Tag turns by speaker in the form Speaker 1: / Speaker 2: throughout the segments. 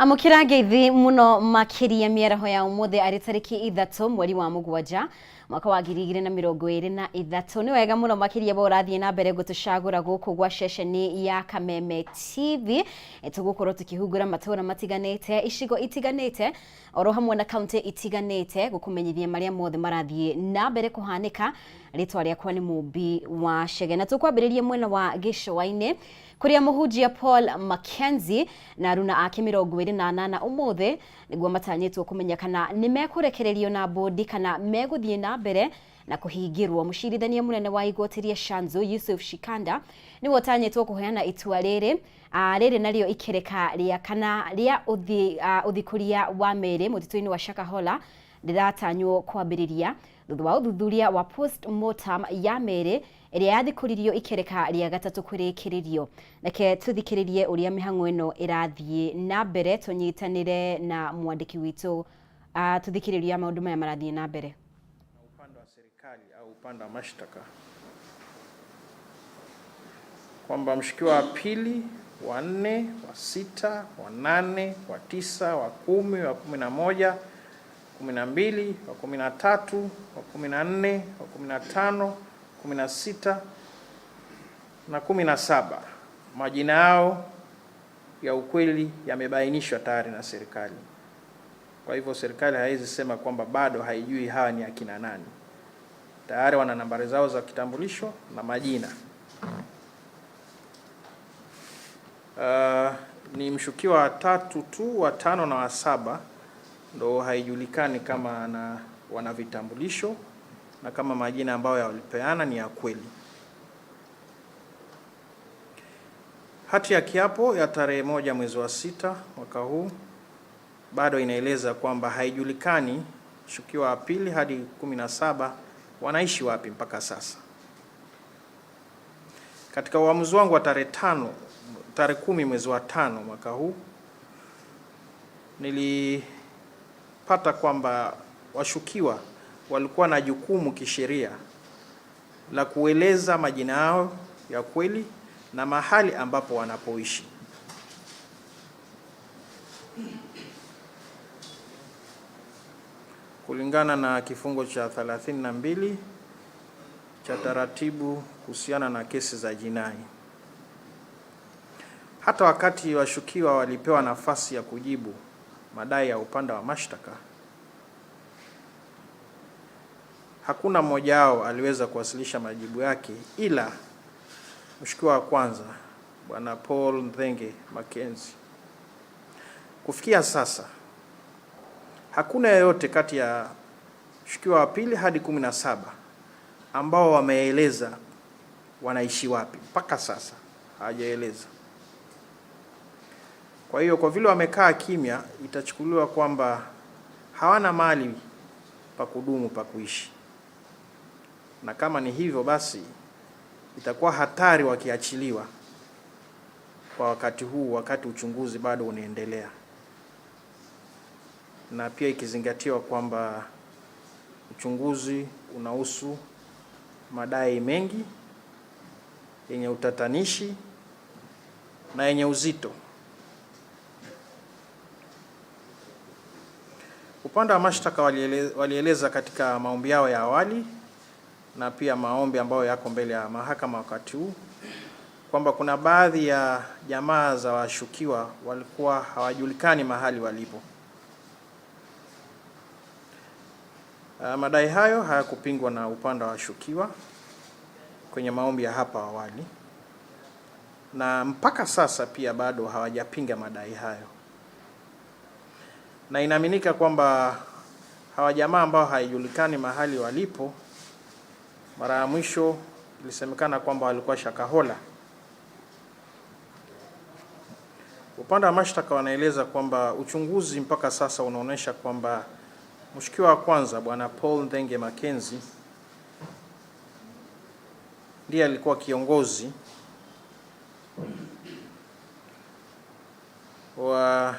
Speaker 1: Amukira ngeithi muno makiria miaraho ya umuthe ari tariki 3 mweri wa mugwanja mwaka wa 2023 ni wega muno makiria bo rathie na mbere gutucagura guku gwa ceceni ya Kameme TV tugukorwo tukihungura matura matiganite icigo itiganite oro hamwe na county itiganite gukumenyithia maria mothe marathie na mbere kuhanika ritwa riakwa ni Mumbi wa Chege na tukwambiririe mwena wa Gicũa-ini kuria muhunjia Paul Mackenzie na aruna ake 28 umuthe niguo matanyitwo kumenya kana ni mekurekererio na bodi kana meguthie na mbere na kuhingirwo. Mucirithania munene wa igotiria Shanzu Yusuf Shikanda niwe utanyitwo kuheana itua riri naryo ikereka ria kana ria uthikuria wa meri mutito-ini wa Shakahola ndiratanywo kwambiriria thutha wa uthuthuria wa post-mortem ya meri iria yathikuririo ikereka ria gatatu kurikiririo. Nake tuthikiririe uria mihango ino irathie na mbere tunyitanire na mwandiki witu tuthikiriria maundu maya marathie na mbere.
Speaker 2: Upande wa serikali au upande wa mashtaka kwamba mshukiwa wa pili, wa 4, wa 6, wa 8, wa 9, wa 10, wa 11, 12, wa 13, wa 14, wa 15, 16 na 17 majina yao ya ukweli yamebainishwa tayari na serikali. Kwa hivyo serikali haiwezi sema kwamba bado haijui hawa ni akina nani. Tayari wana nambari zao za kitambulisho na majina. Ni mshukiwa wa 3 tu, wa 5 na wa 7 ndo haijulikani kama wana vitambulisho na kama majina ambayo walipeana ni ya kweli. Hati ya kiapo ya tarehe 1 mwezi wa 6 mwaka huu bado inaeleza kwamba haijulikani mshukiwa wa pili hadi 17 wanaishi wapi mpaka sasa. Katika uamuzi wangu wa tarehe 10 mwezi wa 5 mwaka huu nilipata kwamba washukiwa walikuwa na jukumu kisheria la kueleza majina yao ya kweli na mahali ambapo wanapoishi. Kulingana na kifungo cha 32 cha taratibu kuhusiana na kesi za jinai. Hata wakati washukiwa walipewa nafasi ya kujibu madai ya upande wa mashtaka, hakuna mmoja wao aliweza kuwasilisha majibu yake ila mshukiwa wa kwanza Bwana Paul Mackenzie. Kufikia sasa hakuna yeyote kati ya mshukiwa wa pili hadi 17 ambao wameeleza wanaishi wapi. Mpaka sasa hajaeleza. Kwa hiyo kwa vile wamekaa kimya, itachukuliwa kwamba hawana mahali pa kudumu pa kuishi. Na kama ni hivyo basi itakuwa hatari wakiachiliwa kwa wakati huu, wakati uchunguzi bado unaendelea. Na pia ikizingatiwa kwamba uchunguzi unahusu madai mengi yenye utatanishi na yenye uzito. Upande wa mashtaka walieleza katika maombi yao ya awali na pia maombi ambayo yako mbele ya mahakama wakati huu kwamba kuna baadhi ya jamaa za washukiwa walikuwa hawajulikani mahali walipo. Madai hayo hayakupingwa na upande wa washukiwa kwenye maombi ya hapa awali, na mpaka sasa pia bado hawajapinga madai hayo. Na inaaminika kwamba hawa jamaa ambao haijulikani mahali walipo, mara ya mwisho ilisemekana kwamba walikuwa Shakahola. Upande wa mashtaka wanaeleza kwamba uchunguzi mpaka sasa unaonesha kwamba mshukiwa wa kwanza Bwana Paul Mackenzie ndiye alikuwa kiongozi wa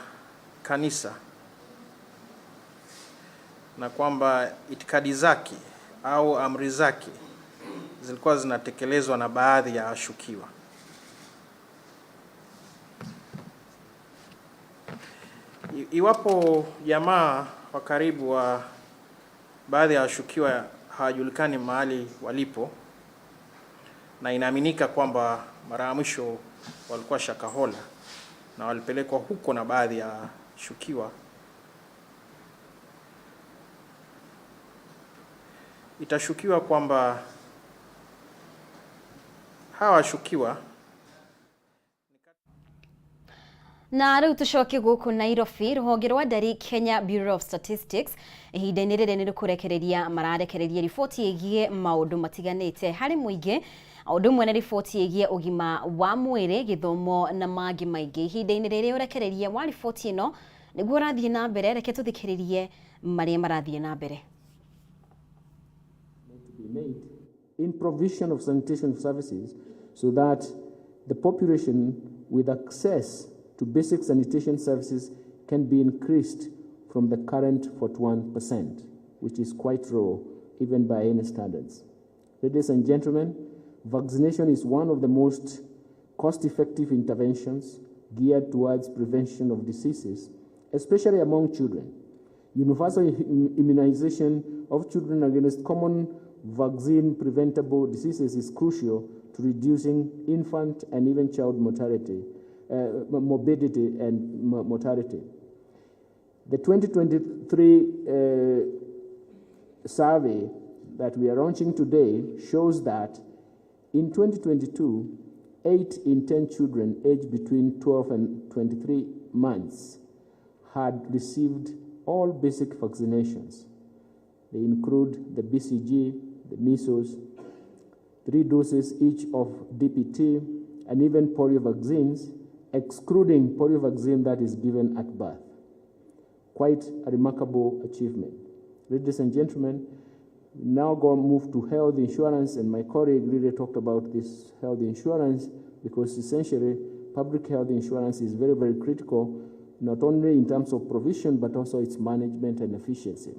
Speaker 2: kanisa na kwamba itikadi zake au amri zake zilikuwa zinatekelezwa na baadhi ya washukiwa. Iwapo jamaa wa karibu wa baadhi ya washukiwa hawajulikani mahali walipo na inaaminika kwamba mara ya mwisho walikuwa Shakahola na walipelekwa huko na baadhi ya shukiwa, itashukiwa kwamba hawa washukiwa
Speaker 1: na riu tucoke guku Nairobi. Ruhonge rwa ndari Kenya Bureau of Statistics ihinda-inĩ rĩrĩ nĩ rĩkũrekereria mararekereria riboti ĩgiĩ maũndũ matiganĩte harĩ mũingĩ, ũndũ ũmwe na riboti ĩgiĩ ũgima wa mwĩrĩ, gĩthomo na mangĩ maingĩ. Ihinda-inĩ rĩrĩ ũrekereria wa riboti ĩno nĩguo ũrathiĩ na mbere, reke tũthikĩrĩrie marĩa marathiĩ na mbere.
Speaker 3: In provision of sanitation services so that the population with access to basic sanitation services can be increased from the current 41%, which is quite low even by any standards. Ladies and gentlemen, vaccination is one of the most cost-effective interventions geared towards prevention of diseases, especially among children. Universal immunization of children against common vaccine-preventable diseases is crucial to reducing infant and even child mortality, morbidity and mortality. The 2023 survey that we are launching today shows that in 2022, 8 in 10 children aged between 12 and 23 months had received all basic vaccinations. They include the BCG, the measles, 3 doses each of DPT, and even polio vaccines, excluding polio vaccine that is given at birth. Quite a remarkable achievement. Ladies and gentlemen, now move to health insurance, and my colleague really talked about this health insurance because essentially public health insurance is very, very critical, not only in terms of provision, but also its management and efficiency.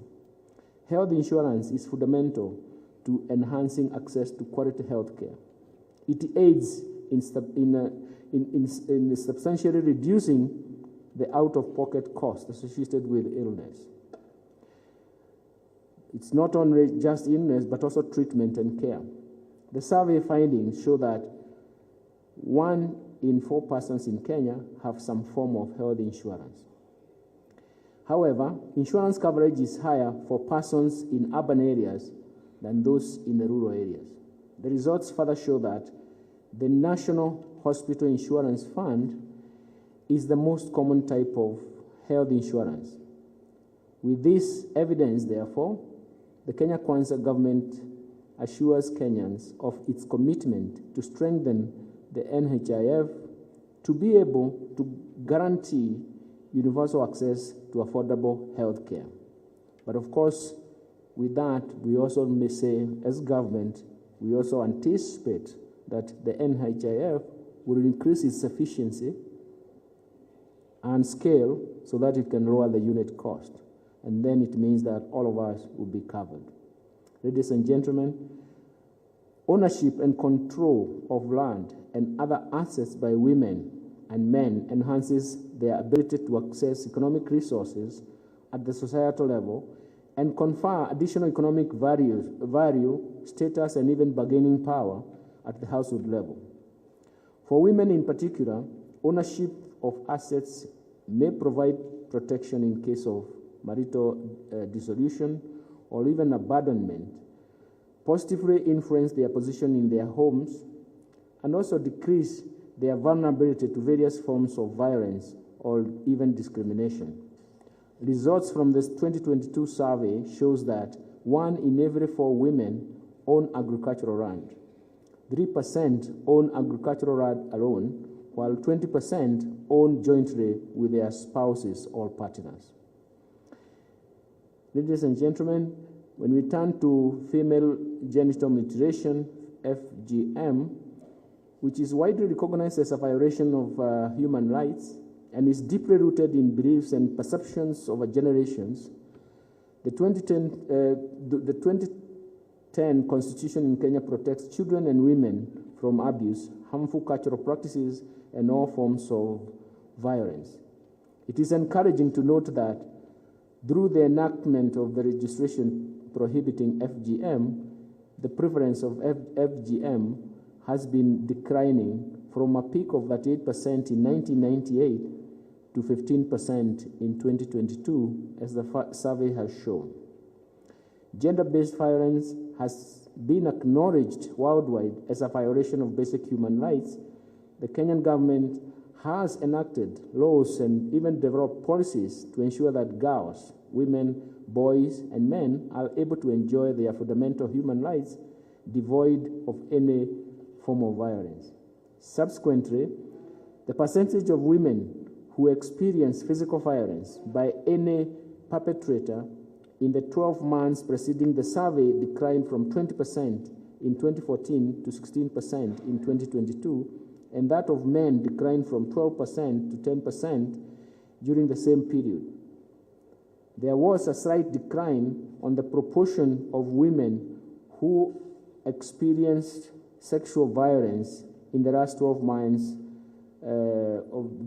Speaker 3: Health insurance is fundamental to enhancing access to quality health care. It aids in substantially reducing the out-of-pocket cost associated with illness. It's not only just illness, but also treatment and care. The survey findings show that 1 in 4 persons in Kenya have some form of health insurance. However, insurance coverage is higher for persons in urban areas than those in the rural areas. The results further show that the National Hospital Insurance Fund is the most common type of health insurance. With this evidence, therefore, the Kenya Kwanza government assures Kenyans of its commitment to strengthen the NHIF to be able to guarantee universal access to affordable health care. But of course, with that, we also may say, as government, we also anticipate that the NHIF will increase its efficiency and scale so that it can lower the unit cost. And then it means that all of us will be covered. Ladies and gentlemen, ownership and control of land and other assets by women and men enhances their ability to access economic resources at the societal level and confer additional economic value, status, and even bargaining power at the household level. For women in particular, ownership of assets may provide protection in case of marital dissolution or even abandonment, positively influence their position in their homes, and also decrease their vulnerability to various forms of violence or even discrimination. Results from this 2022 survey shows that 1 in every 4 women own agricultural land. 3% own agricultural land alone, while 20% own jointly with their spouses or partners. Ladies and gentlemen, when we turn to female genital mutilation, FGM, which is widely recognized as a violation of human rights and is deeply rooted in beliefs and perceptions over generations, the 2010 Constitution in Kenya protects children and women from abuse, harmful cultural practices, and all forms of violence. It is encouraging to note that through the enactment of the legislation prohibiting FGM, the prevalence of FGM has been declining from a peak of 38% in 1998 to 15% in 2022, as the survey has shown. Gender-based violence has been acknowledged worldwide as a violation of basic human rights. The Kenyan government has enacted laws and even developed policies to ensure that girls, women, boys, and men are able to enjoy their fundamental human rights devoid of any form of violence. Subsequently, the percentage of women who experience physical violence by any perpetrator in the 12 months preceding the survey declined from 20% in 2014 to 16% in 2022, and that of men declined from 12% to 10% during the same period. There was a slight decline on the proportion of women who experienced sexual violence in the last 12 months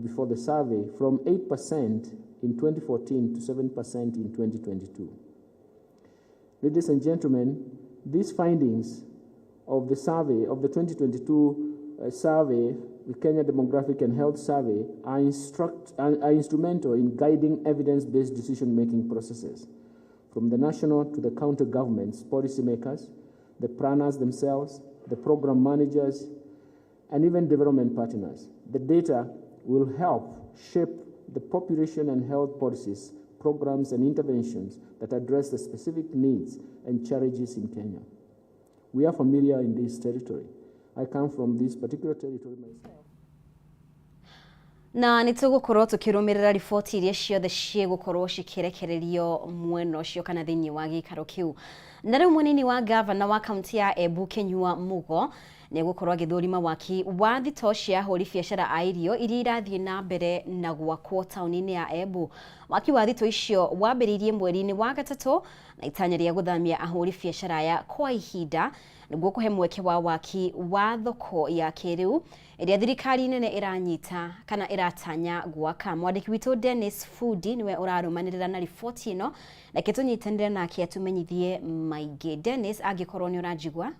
Speaker 3: before the survey, from 8% in 2014 to 7% in 2022. Ladies and gentlemen, these findings of the survey, of the 2022 survey, the Kenya Demographic and Health Survey, are instrumental in guiding evidence-based decision-making processes, from the national to the county governments, policymakers, the planners themselves, the program managers, and even development partners. The data will help shape the population and health policies, programs, and interventions that address the specific needs and challenges in Kenya. We are familiar in this territory. I come from this particular territory myself.
Speaker 1: Na nitugukorwo tukirumirira riboti iria ciothe cigukorwo cikirekererio mwena ucio kana thiini wa gikaro kiu. Na riu munini wa governor wa kaunti ya Embu Kenyua Mugo ni gukorwo agithurima waki wa thito cia ahuri biacara a irio iria irathie na mbere na gwakwo tauni-ini ya Embu. Waki wa thito icio wambiririe mweri-ini wa gatatu na itanya ria guthamia ahuri biacara ya kwa ihinda niguo kuhe mweke wa waki wa thoko ya kiriu iria thirikari nene iranyita kana iratanya gwaka. Mwandiki witu Dennis Fudi niwe urarumanirira na riboti ino na kitunyitanire nake atumenyithie maingi. Dennis, angikorwo ni urajigwa?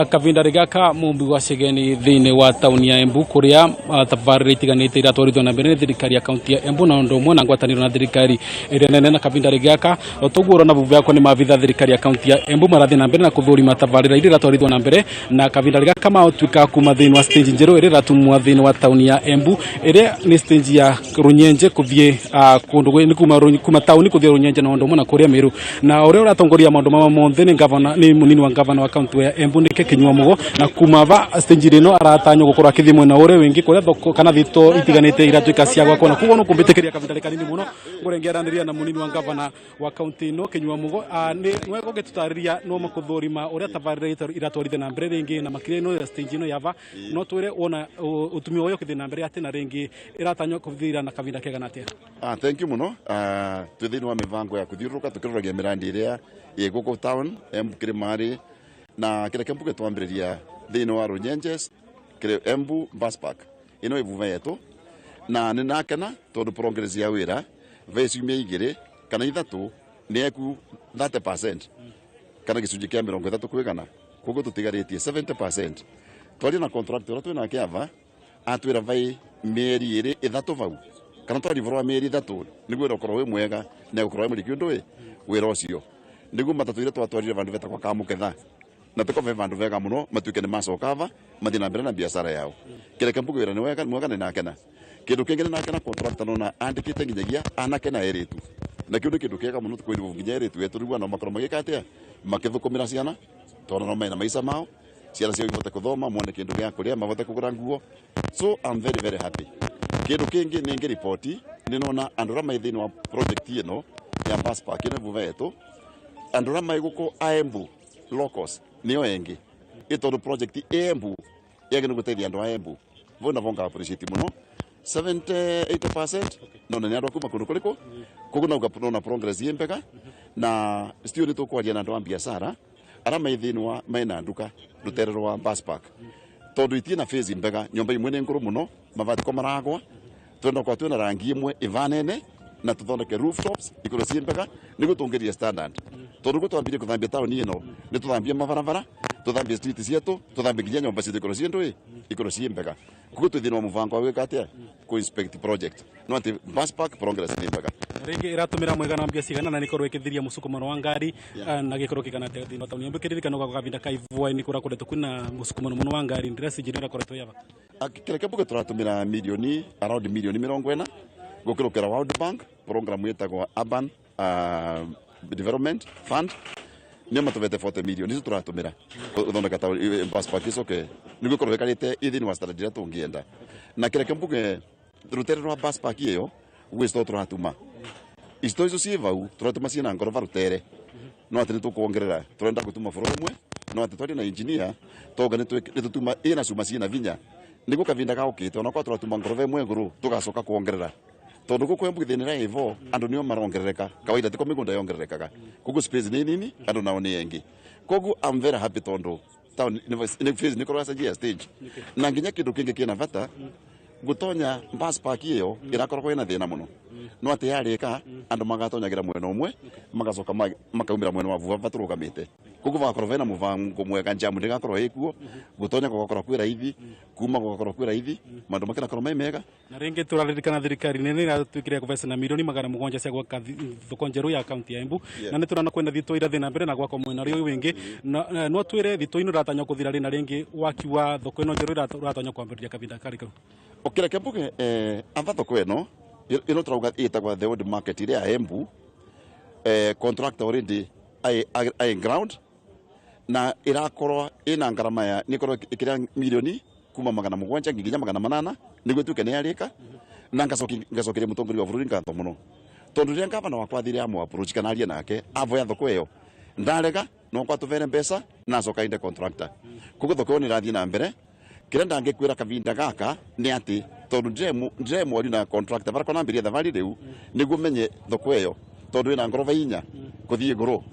Speaker 4: Kavinda gaka mumbi wa cegeni thiini wa tauni ya Embu kuria tabarira itiganite iratwarithwo na mbere ni thirikari ya kaunti ya Embu na undu umwe na ngwataniro na thirikari iria nene na kavinda gaka otuguo na bubu yako ni mavitha thirikari ya kaunti ya Embu marathi na mbere na kuthurima tabarira iria iratwarithwo na mbere na kavinda gaka maotwika kuma thiini wa stage njeru iria iratumwa thiini wa tauni ya Embu iria ni stage ya Runyenje kuthie kundu ni kuma tauni kuthie Runyenje na undu umwe na kuria Meru na uria uratongoria maundu mama monthe ni governor ni munini wa governor wa kaunti ya Embu ni Kenyua Mugo na kumava stage rino aratanyo gukorwa kithimwe na ure wingi kuria thoko kana thito itiganite iratwika cia gwakwo na kugo no kumbitekeria kavinda kanini muno ngurengeraniria na munini wa governor wa kaunti ino Kenyua Mugo ni nwego getutariria no makuthurima uria tabarira iratwarithia na mbere ringi na makire no stage ino yava no twire ona utumio uyo kithina mbere ati na ringi iratanyo kuthira na kavinda kegana atia.
Speaker 5: Thank you muno. Twithini wa mivango ya kuthiuruka tukiruragia mirandi iria yeguko town Embu Kirimari na kile kembuke twambiriria thiini wa Runyenjes kile Embu Bus Park ino ivuva yetu na ninakena tondu progress ya wira vecimia igiri kana ithatu nieku 30% kana gicunji kia 30 kwigana koguo tutigaritie 70%. Twari na contract ora twina kiava atwira vai mieri iri ithatu vau kana twari vorwa mieri ithatu niguo rokorwo wi mwega na gukorwo muri kiundu wi wira ucio niguo matatuire twatwarire vandu veta kwa kamuketha na tukove vandu vega muno matuike ni masokava mathina mbere na biashara yao kile kembugo wira ni wega mwega ni nakena kindu kingine nakena contract nona andikite nginyagia anakena eritu na kindu kiega muno tukwiri nginya eritu wetu rigwa no makoro magikatia makithukumira ciana tondu no mena maisha mao ciana cio ivote kuthoma mwone kindu gia kuria mavote kugura nguo. So I'm very very happy. Kindu kingi ningi ripoti ninona andura maithini wa project ino ya bus park ino vuva yetu andura maiguko Embu locals niyo engi itondo project Embu yagene gutethia andu a Embu vona vonga appreciate muno 70-80% nona ni andu akuma kundu kuliko koguo na ugaprona progress yempeka na stio ni tukwaria na andu a biashara ara maithini wa maina nduka ruterero wa bus park tondu itina phase mbega nyomba imwe ne nguru muno mabati ko maragwa twenda kwa twena rangi imwe ivanene na tuthondeke rooftops ikoro ciembega nigo tungeria standard tondu go twambire kuthambia town ino ni tuthambia mabarabara tuthambia street cietu tuthambia nginya nyomba cia ikoro ciendu ikoro ciembega kuko twithina muvango wa gate ku inspect project no ati bus park progress ni mbega
Speaker 4: ringi iratumira mwega mbia cigana na nikorwo ikithiria musukumano wa ngari na gikorwo kigana thini wa tauni mbikirikana kwa kavinda kaivua ni kura kuretu kuna musukumano muno wa ngari ndira sijira koretwo yaba
Speaker 5: akireke buke turatumira milioni around milioni 40 gukirukira World Bank program yetagwa Urban Development Fund ni matuvete 40 million izo turatumira uthondeka ta bus park icoke nigo korwe karite ithini wa strategy tungienda na kireke buke rutere rwa bus park iyo gwisto turatuma isto izo ciivau turatuma ciina ngorova rutere no ati nitukuongerera turenda gutuma buru umwe no ati twari na engineer toga nitutuma ina cuma ciina vinya nigo kavinda gaukite ona kwa turatuma ngorova imwe nguru tugacoka kuongerera tondu guko embugithinira ivo andu nio marongerereka kawaida tiko migunda yongererekaga kuko space ni nini andu nao ni engi kogu I'm very happy tondu town in phase ni korasa gia stage na nginya kindu kingi kina vata gutonya bus park iyo irakorwo ina thina muno no ati yarika andu magatonyagira mwena umwe magacoka makaumira mwena wa vuva vaturugamite kuko vakorwo ina muvango mwega jamu ndigakorwo ikuo gutonya gugakorwo kwira ithi kuma gugakorwo kwira ithi mandu makina korwo mega
Speaker 4: na ringi turaririkana thirikari nene iratwikire kuvesa na milioni 700 cia gwaka thoko njeru ya kaunti ya Embu na ni turana kwenda thito ira thina mbere na gwako mwena rio wingi no twire thito ino ratanya kuthira rina ringi waki wa thoko ino njeru ratanya kwambiria kavinda kari kau
Speaker 5: okireke mbuge ava thoko ino ino turauga itagwa the old market ire ya Embu contract already I ground na irakorwo ina ngarama ya nikorwo ikiria milioni kuma 700 nginya 800 niguo tuke ni arika na ngacokire mutongori wa bururi ngatho muno tondu ria ngavana wakwa thire amwe approach kana aria nake avoya thoko iyo ndarega no kwa tuvere mbesa na coka inde contractor kuko thoko ni rathie na mbere kira ndangikwira kavinda gaka ni ati tondu ndremo ari na contractor bara kona mbiria thavari riu niguo menye thoko iyo tondu ina ngorova inya kuthie nguru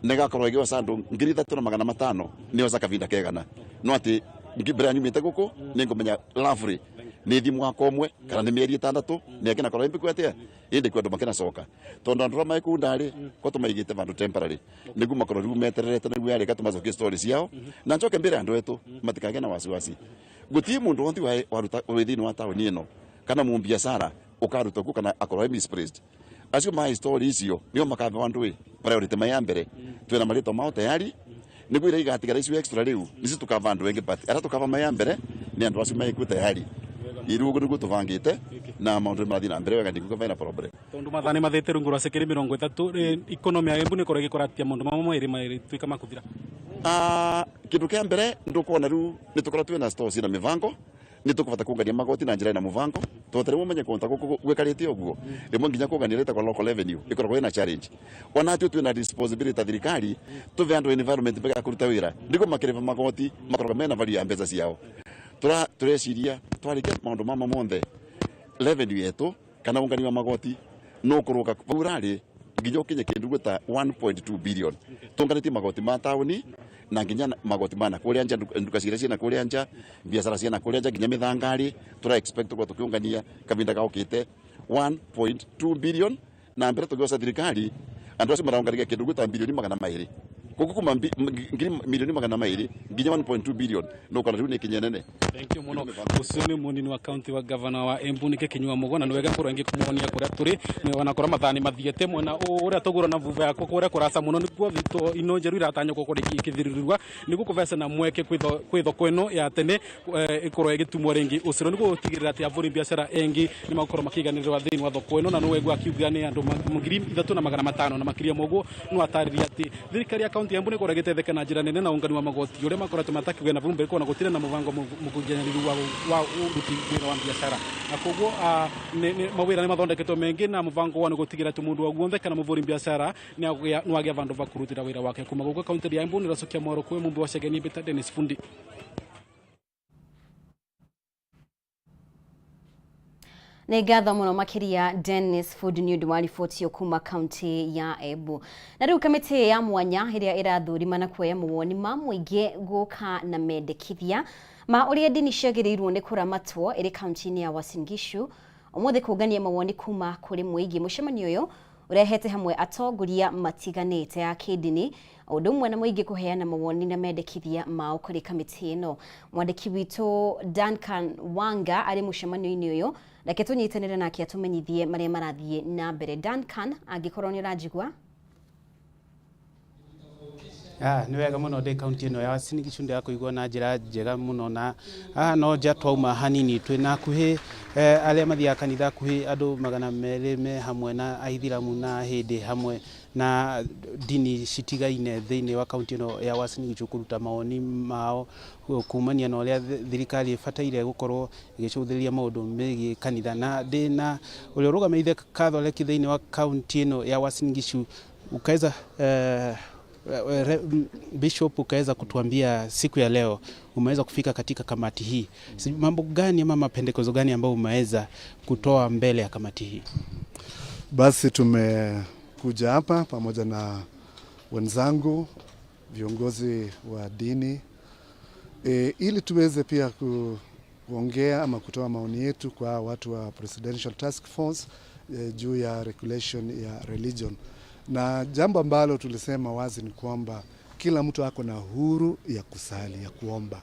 Speaker 5: negakorwo igiwa sandu 3,500 ni oza kavinda kegana no ati ngibra nyumite guku ningumenya lavely ni thimu akomwe kana ni mieri 6 ni akina korwo imbiku atia indi kwandu makina coka tondu andura mai kundari ko tumaigite vandu temporary nigu makorwo riu metererete nigu yari katumacokie stories yao na ncoke mbere andu etu matikage na wasiwasi gutie mundu onthi waruta withini wa tauni ino kana mu biashara ukaruta ku kana akorwo misplaced acio my story icio nio makave wandu priority mai ambere twina marito mao tayari nigu ira igatigara icio extra riu nisi tukava andu wengi but ara tukava mai ambere ni andu acio mai ku tayari irugo nigu tuvangite na maundu mathi na mbere wega ndikuga vaina problem
Speaker 4: tondu mathani mathete rungu rwa sekeri 30 economy ya Embu ni korege koratia mundu mamwe iri twika makuthira
Speaker 5: kindu kia mbere ndukona riu nitukora twina stores na mivango nitukuvata kungania magoti na njira na muvango totere mumenye konta gwikarite oguo rimwe nginya kuganirite kwa local revenue ikoragwo ina challenge ona atu twina responsibility thirikari tuve andu environment bega kuruta wira ndiko makireva magoti makoragwo mena value ya mbeca ciao tureciria twarikia maundu mama monthe revenue yetu kana ungani wa magoti no kuruka burari nginya ukinye kindu gwita 1.2 billion tunganiti magoti ma tauni na nginya magoti mana kuria nja nduka ciana kuria nja biashara ciana kuria nja nginya mithangari tura expect kwa tukiungania kavinda gaukite 1.2 billion na mbere tugosa thirikari andu acio maraungaria kindu gwita bilioni 200 kuko kuma milioni 200 nginya 1.2 billion no kana riu ni kinyenene.
Speaker 4: Thank you muno usuni munini wa county wa governor wa Embu nike kinywa mugona ni wega kurengi kumuonia kuria turi ni wanakora mathani mathiete mwena uria tugura na vuva yako kuria kurasa muno niguo thito ino njeru iratanya kukuriki ikithirirwa niguo kuvesa na mweke kwitho kweno ya tene ikorwo igitumwo ringi usiro niguo utigirira ati avuri biashara engi ni makoro makiganirwa thini wa thoko ino na no wegu akiuga ni andu 3,500 na makiria moguo no atariria ati thirikari ya county ya Embu ni korwo igitetheka na njira nene na ungani wa magoti uria makoretwo matakigwe na vumbi ko na gutire na muvango mukunjaniriru wa uruti wira wa biashara na koguo mawira ni mathondeketwo mengi na muvango wa gutigira tu mundu wa guothe kana muvuri biashara ni agia vandu vakurutira wira wake kuma guko county ya Embu ni racokia mwaro kwe mumbi wa Shegeni Beta Dennis Fundi.
Speaker 1: Nĩ ngatho mũno makĩria Dennis Food nĩ ũndũ wa riboti kuma kaunti ya Embu. Na rĩu kamĩtĩ ya mwanya ĩrĩa ĩrathũrima na kuoya mawoni ma mũingĩ gũka na mendekithia ma ũrĩa ndini ciagĩrĩirwo nĩ kũramatwo ĩrĩ kaunti-inĩ ya Uasin Gishu ũmũthĩ kũngania mawoni kuma kũrĩ mũingĩ. Mũcemanio ũyũ ũrehete hamwe atongoria matiganĩte a kĩndini ũndũ ũmwe na mũingĩ kũheana mawoni na mendekithia mao kũrĩ kamĩtĩ ĩno. Mwandĩki witũ Duncan Wanga arĩ mũcemanio-inĩ ũyũ, reke tũnyitanĩre nake atũmenyithie marĩa marathiĩ na mbere. Duncan, angĩkorwo nĩ ũranjigua?
Speaker 6: Nĩ wega mũno ndĩ kaunti ĩno ya Uasin Gishu ndĩrakũigua na njĩra njega mũno, na no nja twauma hanini twĩna hakuhĩ arĩa mathiaga kanitha hakuhĩ andũ 200 me hamwe na aithĩramu na hĩndĩ hamwe na dini citigaine thĩinĩ wa kaunti ĩno ya Uasin Gishu kũruta mawoni mao kumania na ũrĩa thirikari ĩbataire gũkorwo ĩgĩcũthĩrĩria maũndũ megiĩ kanitha. Na ndĩna ũrĩa ũrũgamĩrĩire Catholic thĩinĩ wa kaunti ĩno ya Uasin Gishu, ukaweza Bishop ukaweza kutuambia siku ya leo umeweza kufika katika kamati hii. Mambo gani ama mapendekezo gani ambayo umeweza kutoa mbele ya kamati hii?
Speaker 7: Basi tumekuja hapa pamoja na wenzangu viongozi wa dini ili tuweze pia kuongea ama kutoa maoni yetu kwa watu wa Presidential Task Force juu ya regulation ya religion. Na jambo ambalo tulisema wazi ni kwamba kila mtu ako na uhuru ya kusali, ya kuomba.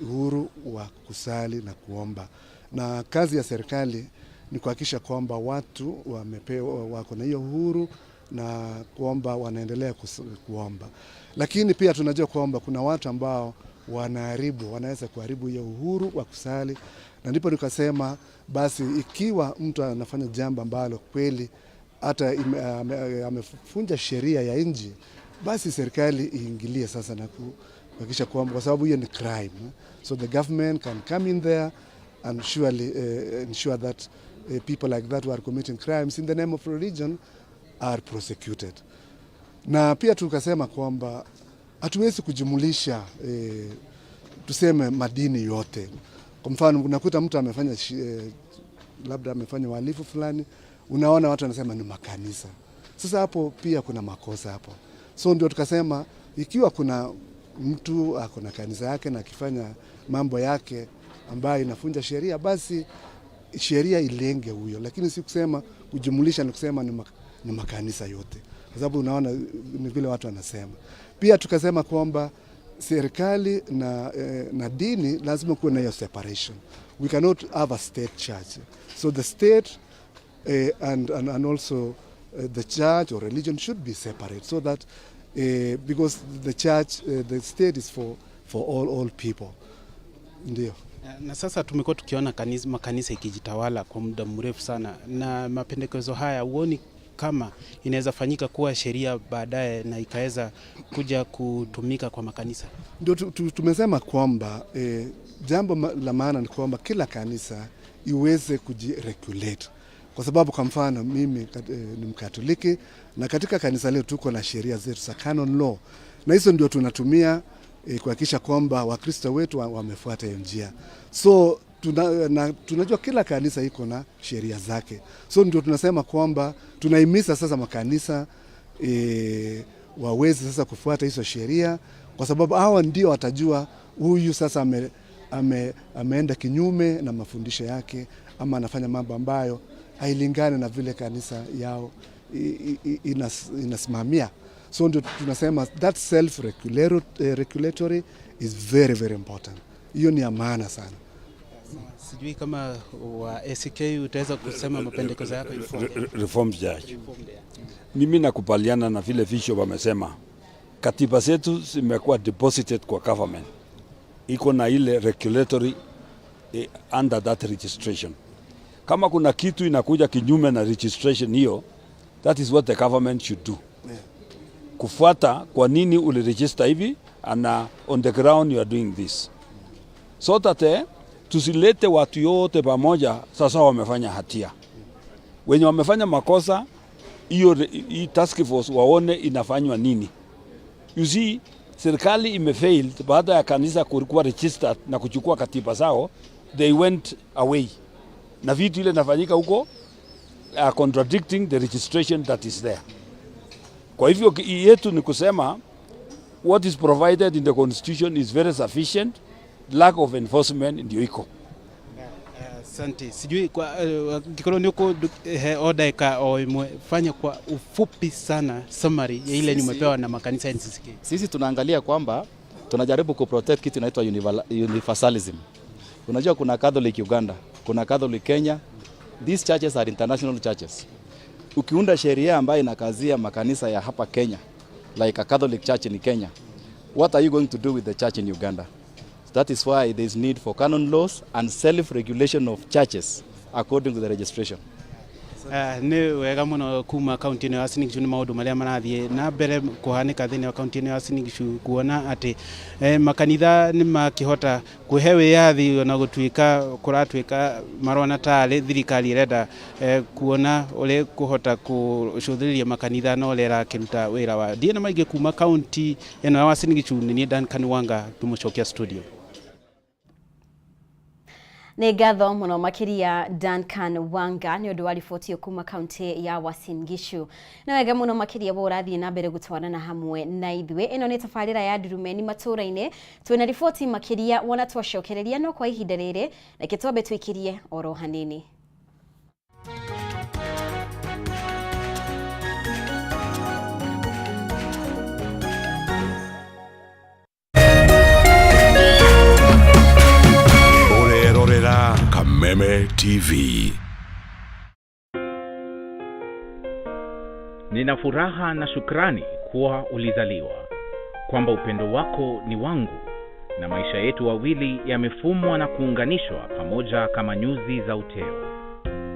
Speaker 7: Uhuru wa kusali na kuomba. Na kazi ya serikali ni kuhakikisha kwamba watu wamepewa, wako na hiyo uhuru na kuomba, wanaendelea kuomba. Lakini pia tunajua kwamba kuna watu ambao wanaweza kuharibu hiyo uhuru wa kusali. Na ndipo nikasema basi ikiwa mtu anafanya jambo ambalo kweli hata amefunja sheria ya nchi, basi serikali iingilie sasa na kuhakikisha kwamba, kwa sababu hiyo ni crime. So the government can come in there and surely ensure that people like that who are committing crimes in the name of religion are prosecuted. Na pia tukasema kwamba hatuwezi kujumulisha tuseme madini yote. Kwa mfano unakuta mtu amefanya labda amefanya uhalifu fulani, unaona watu wanasema ni makanisa. Sasa hapo pia kuna makosa hapo. So ndio tukasema ikiwa kuna mtu ako na kanisa yake na akifanya mambo yake ambayo inafunja sheria, basi sheria ilenge huyo. Lakini si kusema kujumulisha ni kusema ni makanisa yote. Kwa sababu unaona ni vile watu wanasema. Pia tukasema kwamba serikali na dini lazima kuwe na hiyo separation. We cannot have a state church. So the state and also the church or religion should be separate, so that because the church, the state is for all people. Ndio.
Speaker 6: Na sasa tumekuwa tukiona makanisa ikijitawala kwa muda mrefu sana, na mapendekezo haya uoni kama inaweza fanyika kuwa sheria baadaye na ikaweza kuja kutumika kwa makanisa?
Speaker 7: Ndio tumesema kwamba jambo la maana ni kwamba kila kanisa iweze kujiregulate. Kwa sababu kwa mfano mimi ni Mkatoliki na katika kanisa letu tuko na sheria zetu za canon law. Na hizo ndio tunatumia kuhakikisha kwamba Wakristo wetu wamefuata hiyo njia. So tunajua kila kanisa iko na sheria zake. So ndio tunasema kwamba tunahimiza sasa makanisa waweze sasa kufuata hizo sheria, kwa sababu hawa ndio watajua huyu sasa ameenda kinyume na mafundisho yake ama anafanya mambo ambayo hailingani na vile kanisa yao inasimamia. So ndio tunasema that self-regulatory is very, very important. Hiyo ni maana sana.
Speaker 6: Sijui kama wa ACK utaweza kusema mapendekezo yako
Speaker 8: reform judge. Mimi nakubaliana na vile Bishop wamesema. Katiba zetu zimekuwa deposited kwa government. Iko na ile regulatory under that registration. Kama kuna kitu inakuja kinyume na registration hiyo, that is what the government should do. Kufuata kwa nini uliregister hivi and on the ground you are doing this. So that tusilete watu yote pamoja sasa wamefanya hatia. Wenye wamefanya makosa hiyo task force waone inafanywa nini. You see, serikali imefailed baada ya kanisa kuwa registered na kuchukua katiba zao, they went away. na vitu ile nafanyika huko contradicting the registration that is there. Kwa hivyo yetu ni kusema what is provided in the constitution is very sufficient, lack of enforcement ndio iko.
Speaker 6: Asante. Sijui kwa kikolo niko order ka fanya kwa ufupi sana summary ya ile nimepewa na makanisa ya NCCK.
Speaker 9: Sisi tunaangalia kwamba tunajaribu kuprotect kitu inaitwa universalism. Unajua kuna Catholic Uganda, kuna Catholic Kenya. These churches are international churches. Ukiunda sheria ambayo inakazia makanisa ya hapa Kenya, like a Catholic church in Kenya, what are you going to do with the church in Uganda? That is why there is need for canon laws and self-regulation of churches according to the registration.
Speaker 6: Ni wega muno kuma county ya Uasin Gishu ni maundu maria marathie na mbere kuhanika thini wa county ya Uasin Gishu kuona ati makanitha ni makihota kuhe wiyathi na gutuika kuratuika marona tale thirikari irenda kuona ule kuhota kucuthiria makanitha no lera kiruta wira wa ndiye na maige kuma county ya Uasin Gishu ni Duncan Wanga tumucokia studio.
Speaker 1: Nĩ ngatho mũno makĩria Duncan Wanga nĩ ũndũ wa riboti kuma kaunti ya Uasin Gishu. Nĩ wega mũno makĩria bo ũrathiĩ na mbere gũtwarana hamwe na ithuĩ. Ĩno nĩ tabarĩra ya Ndurumeni Matuura-ini. Twĩna riboti makĩria wona twacokereria no kwa ihinda rĩrĩ reke twambe twĩkirie oro hanini.
Speaker 10: Kameme TV.
Speaker 11: Nina furaha na shukrani kuwa ulizaliwa, kwamba upendo wako ni wangu, na maisha yetu wawili yamefumwa na kuunganishwa pamoja kama nyuzi za uteo.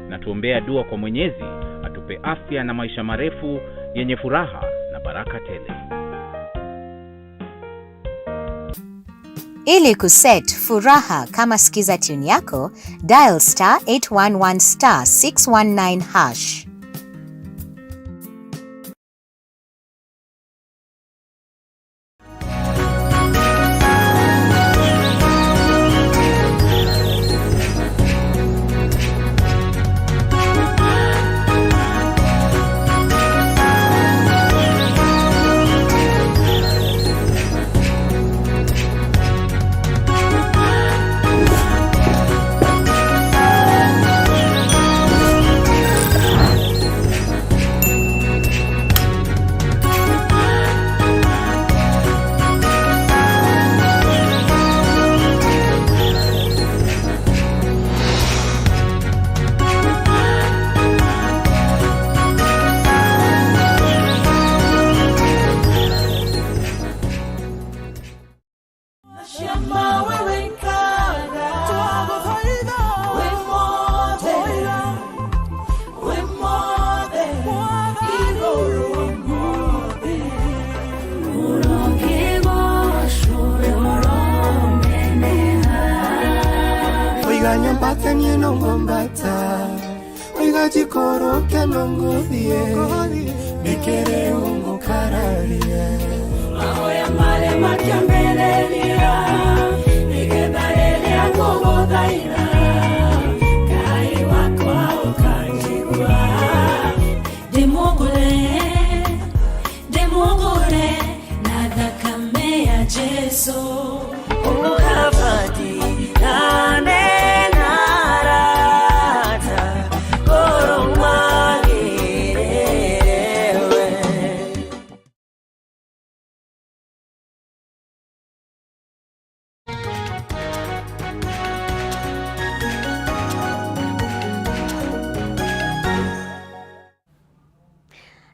Speaker 11: Na tuombea dua kwa Mwenyezi atupe afya na maisha marefu yenye furaha na baraka tele.
Speaker 12: Ili kuset furaha kama skiza tune yako, dial *811*619#.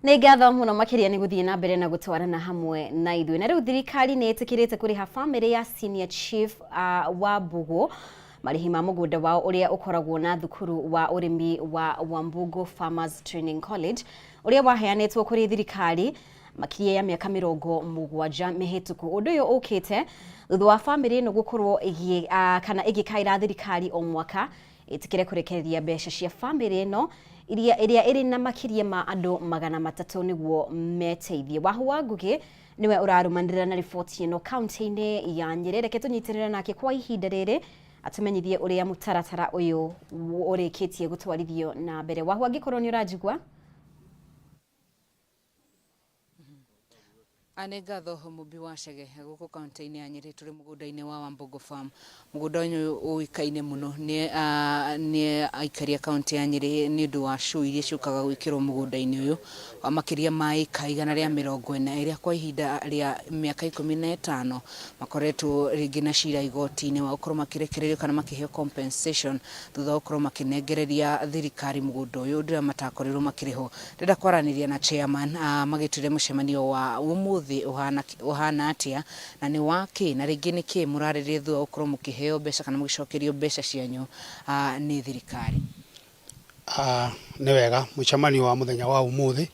Speaker 1: Nĩ ngatho mũno makĩria nĩ gũthiĩ na mbere na gũtwarana hamwe na ithuĩ. Na rĩu thirikari nĩ ĩtĩkĩrĩte kũrĩha famĩlĩ ya senior chief wa Mbugu marĩhi ma mũgũnda wao ũrĩa ũkoragwo na thukuru wa ũrĩmi wa Mbugu Farmers Training College ũrĩa waheanĩtwo kũrĩ thirikari makĩria ya mĩaka 70 mĩhĩtũku. Ũndũ ũyũ ũkĩte thutha wa famĩlĩ ĩno gũkorwo kana ĩgĩkaĩra thirikari o mwaka ĩtĩkĩre kũrekereria mbeca cia famĩlĩ ĩno iria iri na makiria ma andu 300 niguo meteithie. Wahua Ngugi niwe urarumanirira na riboti ino kaunti-ini ya Nyeri. Reke tunyitirira nake kwa ihinda riri atumenyithie uria mutaratara uyu urikitie gutwarithio na mbere. Wahu angikorwo ni urajigwa
Speaker 10: Anegatho mubi wa Chege guko kaunti-ini ya Nyeri turi mugunda-ini wa Wambogo Farm. Mugunda uyu uikaine muno ni aikaria kaunti ya Nyeri ni undu wa show iria ciukaga gwikirwo mugunda-ini uyu wa makiria mai kaigana ria 40 iria kwa ihinda ria miaka 15 makoretwo ringi na cira igoti-ini wa ukorwo makirekererio kana makiheo compensation thutha ukorwo makinengereria thirikari mugunda uyu ndira matakorirwo makiriho. Ndenda kwaraniria na chairman magitire mucemanio wa umuthi uhana atia na ni waki na ringi niki muraririe thua ukorwo mukiheo mbeca kana mugicokerio mbeca cianyu ni thirikari.
Speaker 13: Ni wega mucemanio wa muthenya wa umuthi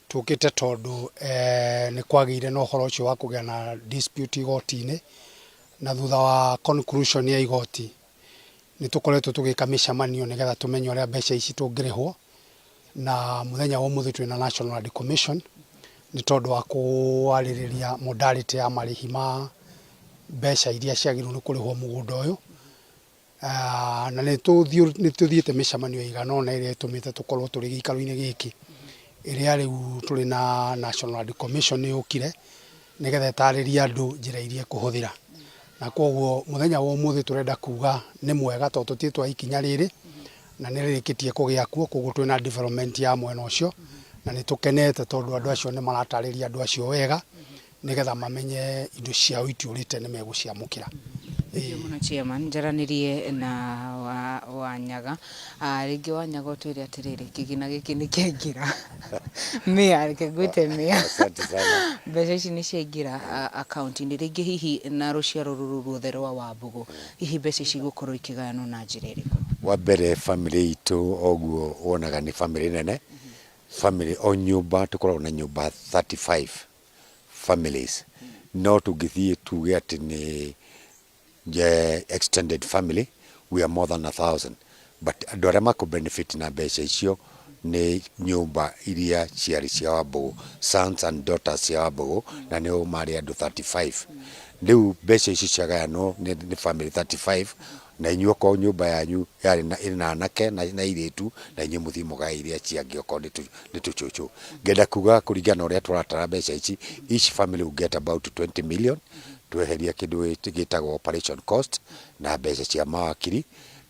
Speaker 13: tukite tondu ni kwagire no horo ucio wa kugia na dispute igoti-ini na thutha wa conclusion ya igoti ni tukoretwo tugika micemanio nigetha tumenye uria mbeca ici tungirihwo na muthenya wa umuthi twina National Land Commission ni tondu wa kuaririria modality ya marihi ma mbeca iria ciagirwo ni kurihwo mugunda uyu na ni tuthiite micemanio iganona iria itumite tukorwo turi gikaro-ini giki iria riu turi na National Land Commission yukire nigetha itariria andu njira iria kuhuthira na koguo muthenya wa umuthi turenda kuga ni mwega tondu tutitwa ikinya riri na ni ririkitie kugia kuo koguo twina development ya mwena ucio na ni tukenete tondu andu acio ni maratariria andu acio wega nigetha mamenye indo ciao itiurite ni meguciamukira.
Speaker 10: Muna chairman njaranirie na Wanyaga ringi Wanyaga utwire atiriri kigina giki ni kiengira mia reke gwite mia.
Speaker 14: Asante sana.
Speaker 10: Mbeca ici ni ciengira account-ini ringi hihi na ruciaro ruru ruothe rwa Wambogo hihi mbeca ici gukorwo ikigayanwo na njira iriku?
Speaker 14: Wa mbere family itu oguo wonaga ni family nene. Family o nyumba tukoragwo na nyumba 35 families no tungithie tuge ati ni extended family we are more than 1,000 but andu aria mako benefit na mbeca icio ni nyumba iria ciari cia Wambogo sons and daughters cia Wambogo na ni mari andu 35 riu mbeca icio ciagayanwo ni family 35 na inyuo ko nyumba yanyu yari na anake na iritu na inyuo muthi mugairia ciangi oko ni tuchuchu ngenda kuga kuringana uria turatara mbeca ici each family will get about 20 million tweheria kindu gitagwo operation cost na mbeca cia mawakiri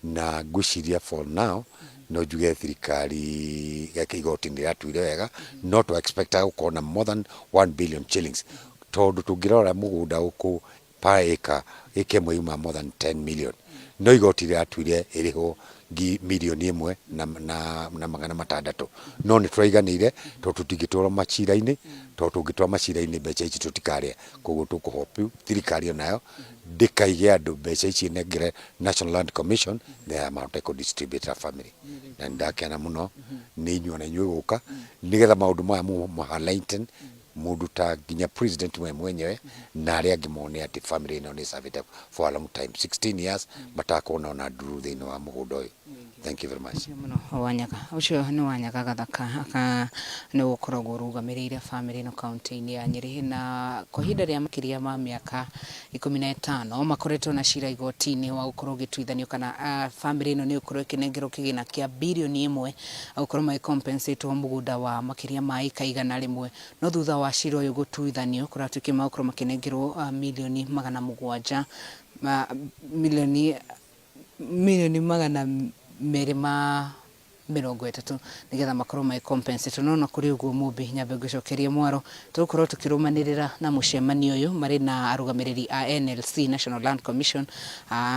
Speaker 14: na ngwiciria for now no juge thirikari igoti ni ratuire wega not to expect gukona more than 1 billion shillings tondu tungirora mugunda uku per acre ikemwe yuma more than 10 million no igoti ratuire iriho milioni 1 na magana matandatu no ni twaiganire tondu tutigitwara macira-ini tondu tungitwara macira-ini mbeca ici tutikaria koguo tukuhopu thirikari nayo ndikaige andu mbeca ici nengere National Land Commission na mahote ku distribute family na ndakena muno ni inyuo na inyuo guka nigetha maundu maya mu highlighting mundu ta ginya president mwenyewe na aria ngimone ati family ino ni served for a long time 16 years matakona ona nduru thini wa mugunda uyu. Thank you very much.
Speaker 10: Wanyaga ucio ni Wanyaga gathaka ni gukoragwo rugamirire family no county-ini ya Nyeri na kwa hinda ria makiria ma miaka 15 makoretwo na cira igoti-ini wa gukorwo gituithanio kana family ino ni gukorwo kinengerwo kigina kia bilioni 1 gukorwo mai compensate mugunda wa makiria ma ikaigana rimwe no thutha wa cira uyu gutuithanio kuratuki makorwo makinengerwo milioni 700 milioni magana merima 30 nigetha makorwo mai compensate no kuri uguo mumbi nyambe gucokeria mwaro tukorwo tukirumanirira na mucemanio uyu mari na arugamiriri a NLC National Land Commission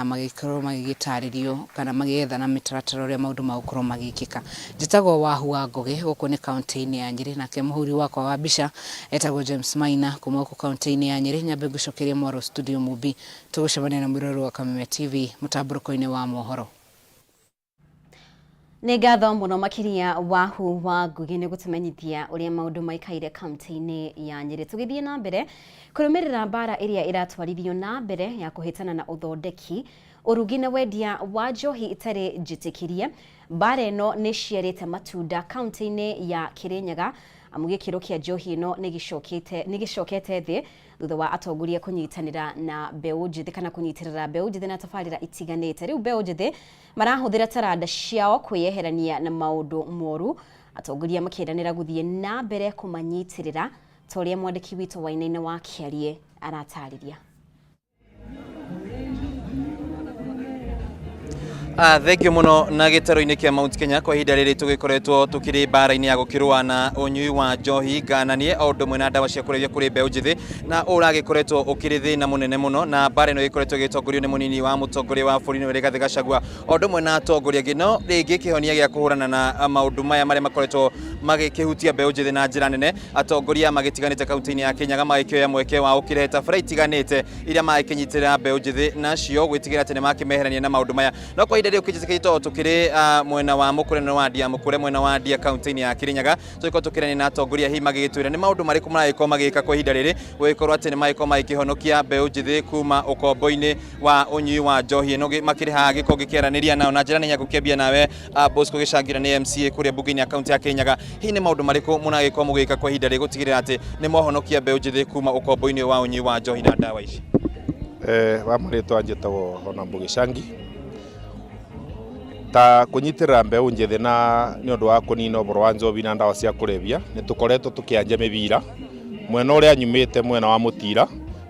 Speaker 10: magikorwo magigitaririo kana magietha na mitaratara uria maundu magukorwo magikika. Njitagwo Wahu wa Ngoge guku ni county-ini ya Nyeri na ke muhuri wakwa wa mbica etagwo James Maina kuma guku county-ini ya Nyeri nyambe gucokeria mwaro studio mumbi tugucemania na mwiroro wa Kameme TV mutamburuko-ini wa mohoro.
Speaker 1: Nĩ ngatho mũno makiria Wahu wa Ngoge nĩ gũtũmenyithia ũrĩa maũndũ maikaire kaunti-inĩ ya Nyeri. Tũgĩthiĩ na mbere kũrũmĩrĩra mbara ĩrĩa ĩratwarithio na mbere ya kũhĩtana na ũthondeki ũrugi na wendia wa njohi itarĩ njĩtĩkĩrie. Mbara ĩno nĩ ciarĩte matunda kaunti-inĩ ya Kirinyaga amuge kiro kia njohi no nigicokete thi thutha wa atongoria kunyitanira na mbeũ njĩthĩ kana kunyitirira mbeũ njĩthĩ na tabarĩra itiganĩte. Riu mbeũ njĩthĩ marahuthira taranda ciao kwiyeherania na maundu moru, atongoria makiranira guthie na mbere kumanyitirira toria mwandiki wito Wainaina wa Kiarie aratariria.
Speaker 15: Thank you muno na gitaro-ini kia Mount Kenya kwa ihinda riri tugikoretwo tukiri bara-ini ya gukirwa na unyui wa njohi ngananie o ndu mwena ndawa cia kurevia kuri mbeũ njĩthĩ na uragikoretwo ukiri thina munene muno na bara ino ikoretwo gitongorio ni munini wa mutongoria wa bũrũri Rigathi Gachagua o ndu mwena atongoria ngino ringi kihonia gia kuhurana na maundu maya maria makoretwo magikihutia mbeũ njĩthĩ na njira nene. Atongoria magitiganite kaunti-ini ya Kirinyaga magikioya mweke wa ukire tabara itiganite iria magikinyitira mbeũ njĩthĩ nacio gwitigira ati ni makimeherania na maundu maya. No kwa ihinda riu kijizikito tukiri mwena wa Mukure na Wadia Mukure mwena wa Wadia kaunti-ini ya Kirinyaga tuko tukirani na atongoria hi magigitwira ni maundu mariku maragiko magika kwa ihinda riri wikorwo ati ni magiko magikihonokia mbeũ njĩthĩ kuma ukombo-ini wa unyui wa njohi no makiri ha giko gikieraniria nao na njira nenya gukiambia nawe Bosco Gicangira ni MCA kuria bunge-ini ya kaunti ya Kirinyaga. Hi ni maundu mariku munagiko mugika kwa ihinda riri gutigirira ati ni mohonokia mbeũ njĩthĩ kuma ukombo-ini wa unyui wa njohi na ndawa ici?
Speaker 16: Wa marito anjetawo hona Gicangi ta kunyitirira mbeũ njĩthĩ na ni undu wa kunina ũboro wa njobi na ndawa cia kurevia ni tukoretwo tukianja mibira mwena uria nyumite mwena wa Mutira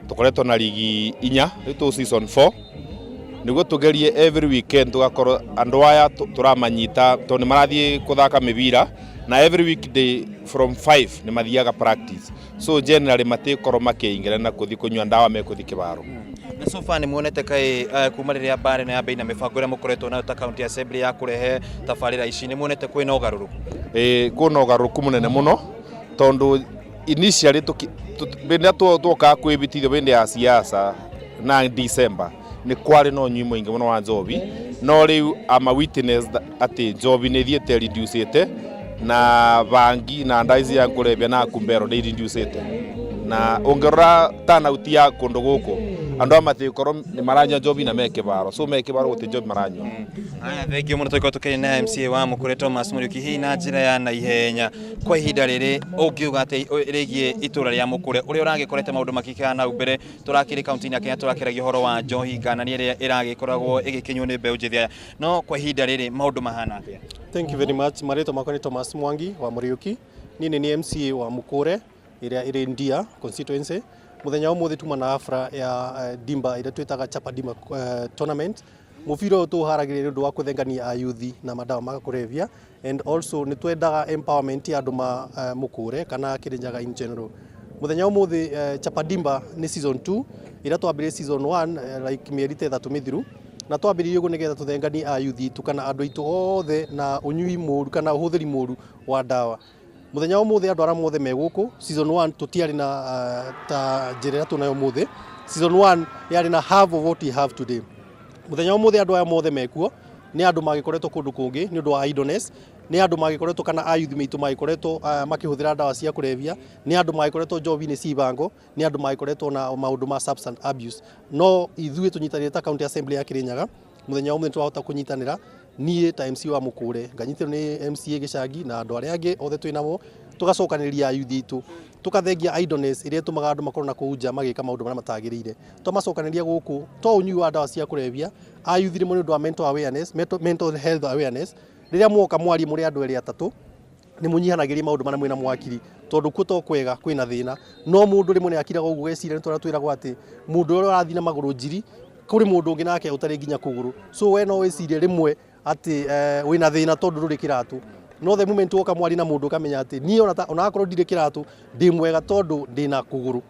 Speaker 16: tukoretwo na ligi 4 ritu season 4 niguo tugerie every weekend tugakorwo andu aya turamanyita to ni marathie kuthaka mibira na every weekday from 5 ni mathiaga practice so generally matikorwo makiingira na kuthi kunywa ndawa mekuthi kibaro.
Speaker 15: Na so far ni muonete kai kuma riria bare na yabe na mibango ria mukoretwo nayo ta county assembly ya kurehe tabarĩra ici ni muonete kwina ugaruruku?
Speaker 16: Kuna ugaruruku munene muno tondu initially benda tuoka kwibitithio bende ya siasa na December ni kwari no nyui mwingi muno wa njobi no riu ama witness ati njobi ni thiete reducete na bangi na ndaizi ya kurevia na kumbero ni reducete na ongerora tana utia kundu guku andu amathikoro ni maranya njobi na mekibaro so mekibaro guti njobi maranywa.
Speaker 15: Aya thank you muno tuko tukiri na MCA wa Mukure Thomas Muriuki hi na njira ya na ihenya kwa ihinda riri ungiuga ati rigie itura ria Mukure uria uragikorete maundu makikana na mbere turakiri kaunti-ini ya Kenya turakiragia horo wa njohi ngananie iria iragikoragwo igikinywo ni mbeũ njĩthĩ no kwa ihinda riri maundu mahana atia?
Speaker 17: Thank you very much. Marito makoni Thomas Mwangi wa Muriuki nini ni MCA wa Mukure iria iri Ndia constituency. Muthenya umuthi tuma na afra ya dimba ira twitaga Chapa Dimba tournament mufiro tu haragire ndu wa kuthengania ayuthi na madawa magakurevia and also ni twendaga empowerment ya andu ma Mukure kana Kirinyaga in general. Muthenya umuthi Chapa Dimba ni season 2 ira twambire season 1 like mieri 3 mithiru na twambiririe uguo nigetha tuthengania ayuthi tu kana andu itu othe na unyui muru kana uhuthiri muru wa dawa. Muthenya umuthi andu ara mothe meguku season 1 tutiari na ta njira tunayo muthi season 1 yari na half of what we have today. Muthenya umuthi andu aya mothe mekuo ni andu magikoretwo kundu kungi ni undu wa idleness ni andu magikoretwo kana ayuthi mitu magikoretwo makihuthira ndawa cia kurevia ni andu magikoretwo njobi-ini cibango ni andu magikoretwo na maundu ma substance abuse no ithuĩ tunyitanire ta county assembly ya Kirinyaga muthenya umwe twahota kunyitanira nie ta MC wa Mukure nganyitiro ni MCA Gicangi na andu aria angi othe twinamo tugacokanĩrĩria ayuthi itu tukathengia idleness iria tumaga andu makorwo na kuunja magika maundu maria matagĩrĩire tumacokanĩrĩria guku to unyui wa ndawa cia kurevia ayuthi ni mundu wa mental awareness mental health awareness riria mwoka mwari muri andu eri atatu ni munyihanagĩria maundu maria mwina mwakiri tondu kuto kwega kwina thina no mundu rimwe ni akiraga uguo gecira ni twiragwo ati mundu uria arathi na maguru njiri kuri mundu ungi nake utari nginya kuguru so we no wecirie rimwe ati wina thina tondu nduri kiratu no the moment woka mwari na mundu kamenya ati ni ona akorwo ndire kiratu ndi mwega tondu ndina kuguru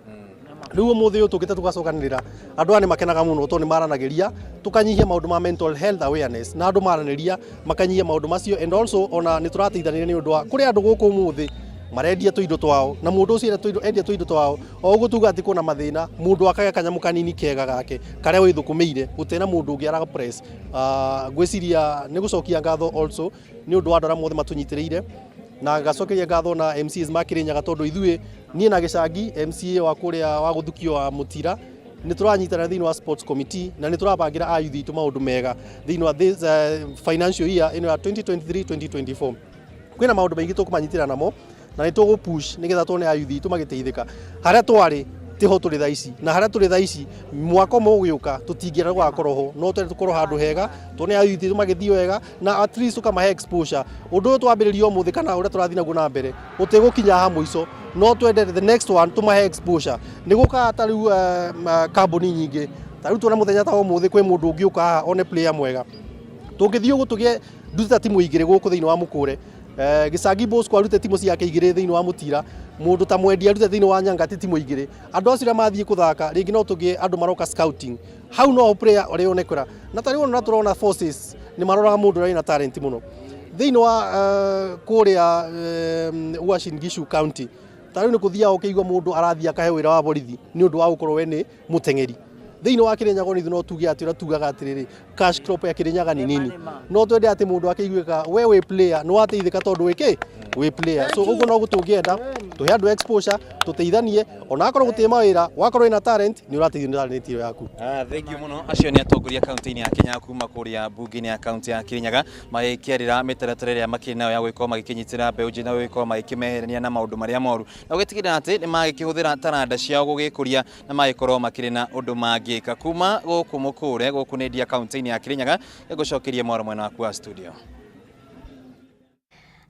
Speaker 17: riu muthi uyu tukite tugacokanirira andu ani makenaga muno tondu maranagiria tukanyihia maundu ma mental health awareness na andu maranagiria makanyihia maundu macio and also ona ni turateithania ni undu wa kuri andu guku muthi marendia tuindo twao na mundu ucio endia tuindo twao o gutuga ati kuna mathina mundu akaga kanyamu kanini kega gake karia withukumeire utena mundu ungi araga press gwiciria ni gucokia ngatho also ni undu wa andũ arĩa mothe matunyitĩrĩire na gacokeria ngatho na MCs ma Kirinyaga tondu ithuĩ nie na Gicangi MCA wa kuria wa guthukio wa Mutira ni turanyitana thiini wa sports committee na ni turabangira ayuthi itu maundu mega thiini wa this financial year ino ya 2023-2024 kwina maundu maingi tukumanyitira namo na nĩ tũgũ push nĩgetha tuone ayuthi tũmagĩteithĩka harĩa twari tiho tũrĩ thaa ici na harĩa tũrĩ thaa ici mwaka ũmwe ũgĩũka tũtingĩera gũgakorwo ho no twende tũkorwo handũ hega tuone ayuthi tũmagĩthio wega na at least tukamahe exposure ũndũ ũyũ twambĩrĩrio ũmũthĩ kana ũrĩa tũrathiĩ naguo na mbere ũtegũkinya ha mũico no twende the next one tũmahe exposure nĩ gũka ta rĩu kambuni nyingĩ ta rĩu tuona mũthenya ta ũmũthĩ kwĩ mũndũ ũngĩũka haha one player mwega tũngĩthiĩ ũguo tũgĩe nduta timu igĩrĩ gũkũ thĩinĩ wa Mũkũre Gĩcagi Bosco arute timu ciake igĩrĩ thĩinĩ wa Mũtira mũndũ ta Mwendi arute thĩinĩ wa Nyangati timu igĩrĩ andũ acio mathiĩ kũthaka rĩngĩ no tũgĩe andũ maroka scouting hau no player ũrĩa onekora na ta rĩu ona tũrona forces nĩ maroraga mũndũ ũrĩa na talent mũno thĩinĩ wa kũrĩa Uasin Gishu County ta rĩu nĩ kũthiaga ũkĩigua mũndũ arathiĩ akahe wĩra wa borithi nĩ ũndũ wa gũkorwo we nĩ mũteng'eri thĩinĩ wa Kĩrĩnyaga nĩ no tuge atĩ tugaga atĩrĩrĩ cash crop ya Kĩrĩnyaga nĩ nini no twende atĩ mũndũ akĩiguĩka we wĩ player nĩ wateithĩka tondũ wĩ player so ũguo no gũtũngĩenda tũhe andũ exposure tũteithanie ona akorwo gũtĩ mawĩra wakorwo ĩna talent nĩ ũrateithio nĩ talent ĩyo yaku
Speaker 15: thank you muno acio nĩ atongoria kaunti-inĩ ya Kenya kuma kũrĩa bunge-inĩ ya kaunti ya Kĩrĩnyaga magĩkĩarĩra mĩtaratara ĩrĩa makĩrĩ nayo ya gũgĩkorwo magĩkĩnyitĩra mbeũ njĩthĩ na gũgĩkorwo magĩkĩmeherania na maũndũ marĩa moru na gũgĩtigĩrĩra atĩ nĩ magĩkĩhũthĩra taranda ciao gũgĩkũria na magĩkorwo makĩrĩ na ũndũ mangĩka kuma gũkũ Mũkũre gũkũ nĩ ndia kaunti-inĩ ya Kĩrĩnyaga ngũcokerie mwaro mwena waku wa studio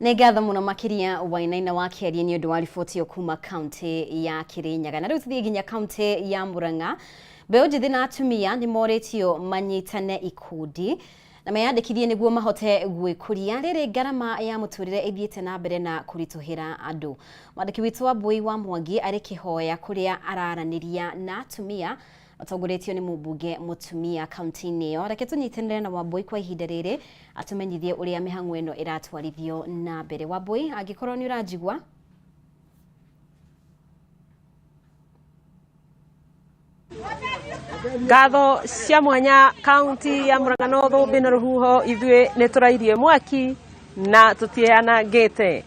Speaker 1: nĩ ngatho mũno makĩria Wainaina wa Kĩaria nĩ ũndũ wa riboti yo kuma kaunti ya Kĩrĩnyaga na rĩu tũthiĩ nginya kaunti ya Mũrang'a mbeũ njĩthĩ na atumia nĩ morĩtio manyitane ikundi na meyandĩkithie nĩguo mahote gwĩkũria rĩrĩ ngarama ya mũtũrĩre ĩthiĩte na mbere na kũritũhĩra andũ mwandĩki witũ wa Mbui wa Mwangi arĩ kĩhoya kũrĩa araranĩria na atumia atongoretio nĩ mũmbunge mũtumia kaunti-inĩ ĩyo reke tũnyitanĩre na Wambui kwa ihinda rĩrĩ atumenyithie ũrĩa mĩhang'o ĩno ĩratwarithio na mbere Wambui angĩkorwo nĩ ũranjigua
Speaker 18: ngatho cia mwanya kaunti ya Mũrang'a no thũmbĩ na rũhuho ithuĩ nĩ tũrairie mwaki na tũtianangĩte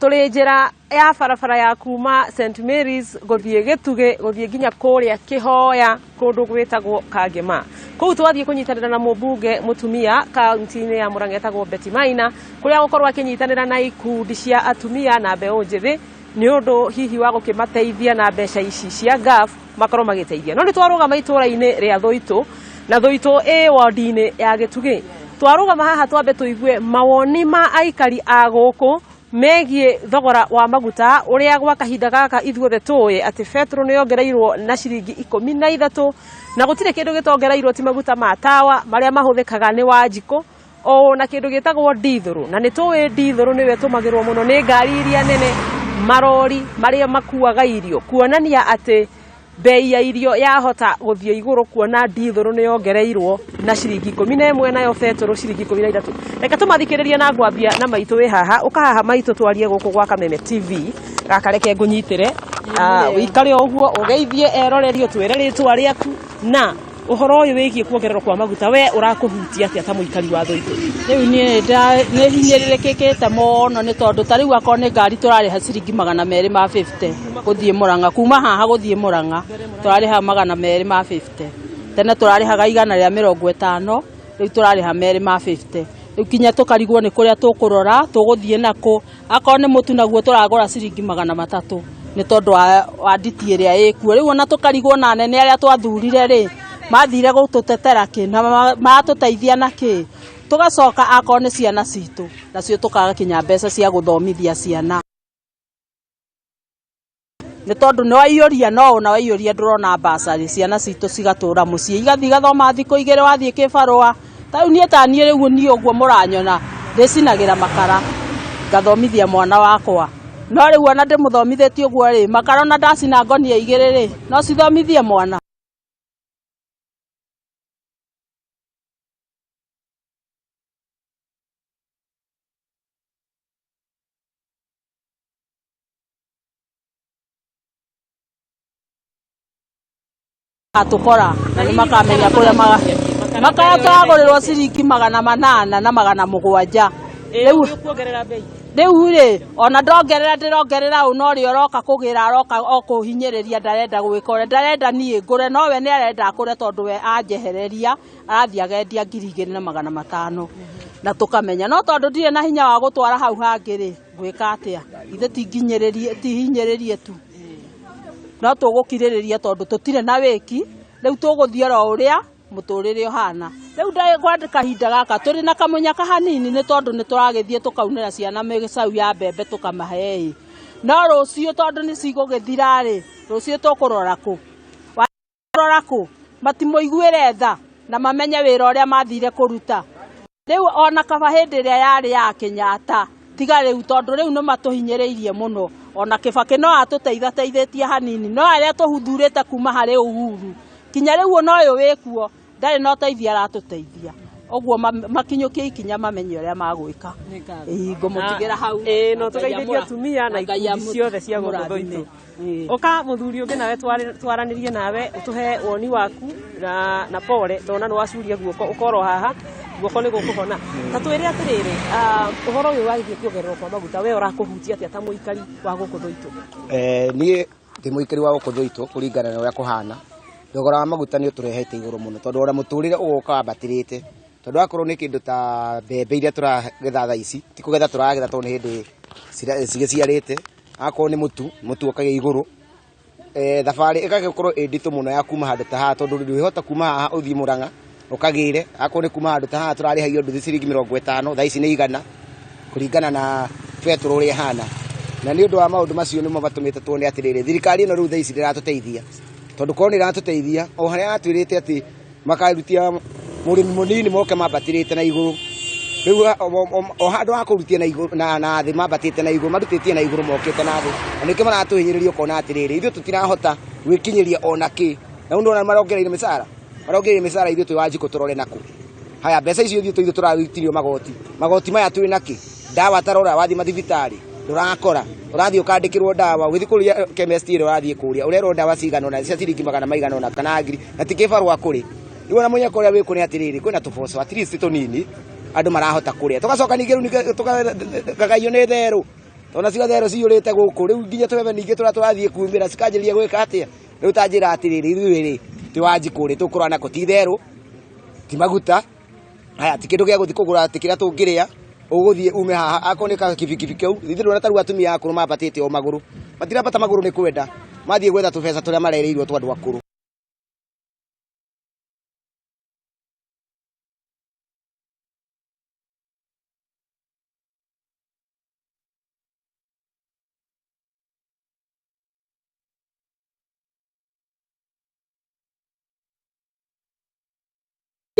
Speaker 18: tũrĩ njĩra ya barabara ya kuma St Mary's gũthiĩ Gĩtugĩ gũthiĩ nginya kũrĩa Kĩhoya kũndũ gwĩtagwo Kangema kũu twathiĩ kũnyitanĩra na mũmbunge mũtumia kaunti-inĩ ya Mũrang'a etagwo Betty Maina kũrĩa gũkorwo akĩnyitanĩra na ikundi cia atumia na mbeũ njĩthĩ nĩ ũndũ hihi wa gũkĩmateithia na mbeca ici cia GAF makorwo magĩteithia no nĩ twarũgama itũũra-inĩ rĩa Thũitũ na Thũitũ ward-inĩ ya Gĩtugĩ twarũgama haha twambe tũigue mawoni ma aikari a gũkũ megiĩ thogora wa maguta ũrĩa gwa kahinda gaka ithuothe tũĩ atĩ betro nĩ yongereirwo na ciringi 13 na gũtirĩ kĩndũ gĩtongereirwo ti maguta ma tawa marĩa mahũthĩkaga nĩ Wanjikũ o na kĩndũ gĩtagwo ndithũrũ na nĩ tũĩ ndithũrũ nĩwe tũmagĩrwo mũno nĩ ngari iria nene marori marĩa makuaga irio kuonania atĩ bei ya irio yahota gũthiĩ igũrũ kuona ndithũrũ nĩ yongereirwo na ciringi 11 nayo betro ciringi 13 reke tũmathikĩrĩrie na ngwambia na maitũ wĩ haha ũkahaha maitũ twarie gũkũ gwa Kameme TV gaka reke ngũnyitĩre wĩikare ũguo ũgeithie eroreri ũtwĩre rĩtwa rĩaku na ũhoro ũyũ wĩgiĩ kuongererwo kwa maguta we ũrakũhutia atĩa ta mũikari wa Thũitũ
Speaker 19: rĩu nĩ hinyĩrĩrĩkĩte mũno nĩ tondũ ta rĩu akorwo nĩ ngari tũrarĩha ciringi 250 gũthiĩ Mũrang'a kuma haha gũthiĩ Mũrang'a tũrarĩha 250 tene tũrarĩhaga 150 rĩu tũrarĩha 250 rĩu kinya tũkarigwo nĩ kũrĩa tũkũrora tũgũthiĩ nako akorwo nĩ mũtu naguo tũragũra ciringi 300 nĩ tondũ wa nditi ĩrĩa ĩkuo rĩu ona tũkarigwo na nene arĩa twathurire rĩ mathire gũtũtetera kĩ na matũteithia na kĩ tugacoka akorwo nĩ ciana citũ nacio tũkaga kinya mbeca cia gũthomithia ciana nĩ tondũ nĩ waiyũria no ona waiyũria ndũrona basari ciana citũ cigatũra mũciĩ igathiĩ gathoma thikũ 2 wathiĩ kĩbarũa ta rĩu niĩ rĩu niĩ ũguo mũranyona ndĩcinagĩra makara ngathomithia mwana wakwa no rĩu ona ndĩmũthomithĩtie ũguo rĩ makara ona ndacina ngonia 2 rĩ no cithomithie mwana atukora na nĩ makamenya kũrĩa makatagũrĩrwo ciringi 800 na 700 rĩu rĩ ona ndĩrongerera ũũ no rĩ ũroka kũgĩra aroka okũhinyĩrĩria ndarenda gwĩka ndarenda niĩ ngũre no we nĩ arenda akũre tondũ we anjehereria arathiĩ agendia 2,500 na tũkamenya no tondũ ndirĩ na hinya wa gũtwara hau hangĩ rĩ gwika atia ithe tihinyiririe tu no tugukiririria tondu tutire na wiki riu tuguthie ro uria muturire uhana riu ndai kahinda gaka turi na kamunyaka hanini ni tondu ni turagithie tukaunira ciana migicau ya mbembe tukamahe no rucio tondu ni cigugithira ri rucio tukurora ku warora ku matimoiguire tha na mamenye wira uria mathire kuruta riu ona kaba hindi ria yari ya Kenyatta tiga riu tondu riu no matuhinyiriirie muno ona Kibaki no atuteithateithĩtie hanini no aria tuhuthurite kuma hari Uhuru kinya riu no uyu wikuo ndari no teithia aratuteithia oguo makinyukie ikinya mamenye uria magwika ngumutigira hau
Speaker 18: no tugeithĩrie atumia na ikundi ciothe cia gũkũ oka muthuri ungi nawe twaranirie nawe utuhe woni waku na pole ndona no wacuria guoko ukoro haha guoko ni gukuhona ta twire atiriri uhoro uyu wagithie kuongererwo kwa maguta we urakuhutia atia ta muikari wa guku Thũitũ
Speaker 20: nie ndi muikari wa guku Thũitũ kuringana na uria kuhana thogora wa maguta ni uturehete iguru muno tondu ora muturire ugoka wambatirite tondu akorwo ni kindu ta mbembe iria turagetha thaa ici ti kugetha turagetha tondu hindi cigiciarite akorwo ni mutu ukagĩa iguru thabari ikagikorwo inditu muno ya kuma handu ta haha tondu ndwihota kuma haha uthii Murang'a ukagire akorwo ni kuma handu ta haha turarihagio nduthi ciringi 50 thaa ici ni 100 kuringana na petrol uria hana na ni undu wa maundu macio nimo batumite tuone atiriri thirikari ino riu thaa ici ndiratuteithia tondu korwo ndiratuteithia o haria atwirite ati makarutia murimi munini moke mambatirite na iguru riu o handu ha kurutia na iguru na thi mambatite na iguru marutitie na iguru mokite na thi niki maratuhinyiririo kona atiriri ithu tutirahota gwikinyiria ona ki na undu ona marongereire misara ithu twiwaji kuturore naku haya mbeca icio ithu turarutirio magoti maya twi naki dawa tarora wathi mathibitari urakora urathie ukandikirwo dawa ugithi kuria chemist ire urathie kuria urero dawa cigano na cia ciringi magana maigana na kana ngiri na tikibarwa kuri iwe na munya kuria wiku ni atiriri kwina tuboco at least tunini andu marahota kuria tugacoka ningiru tukagayio ni theru tona cia theru ciurite guku riu nginya twebe ningi turathie kuumira cikanjiria gwika atia riu tanjira atiriri ithuiri tiwaji kuri tukurana nako ti theru ti maguta haya tikindu gia guthi kugura tikira tungiria uguthie ume haha akonika kibikibi keu ithiru na taru atumia akuru mabatite o maguru matirapata maguru ni kwenda mathie gwetha tubesa turia marereirwo twandu akuru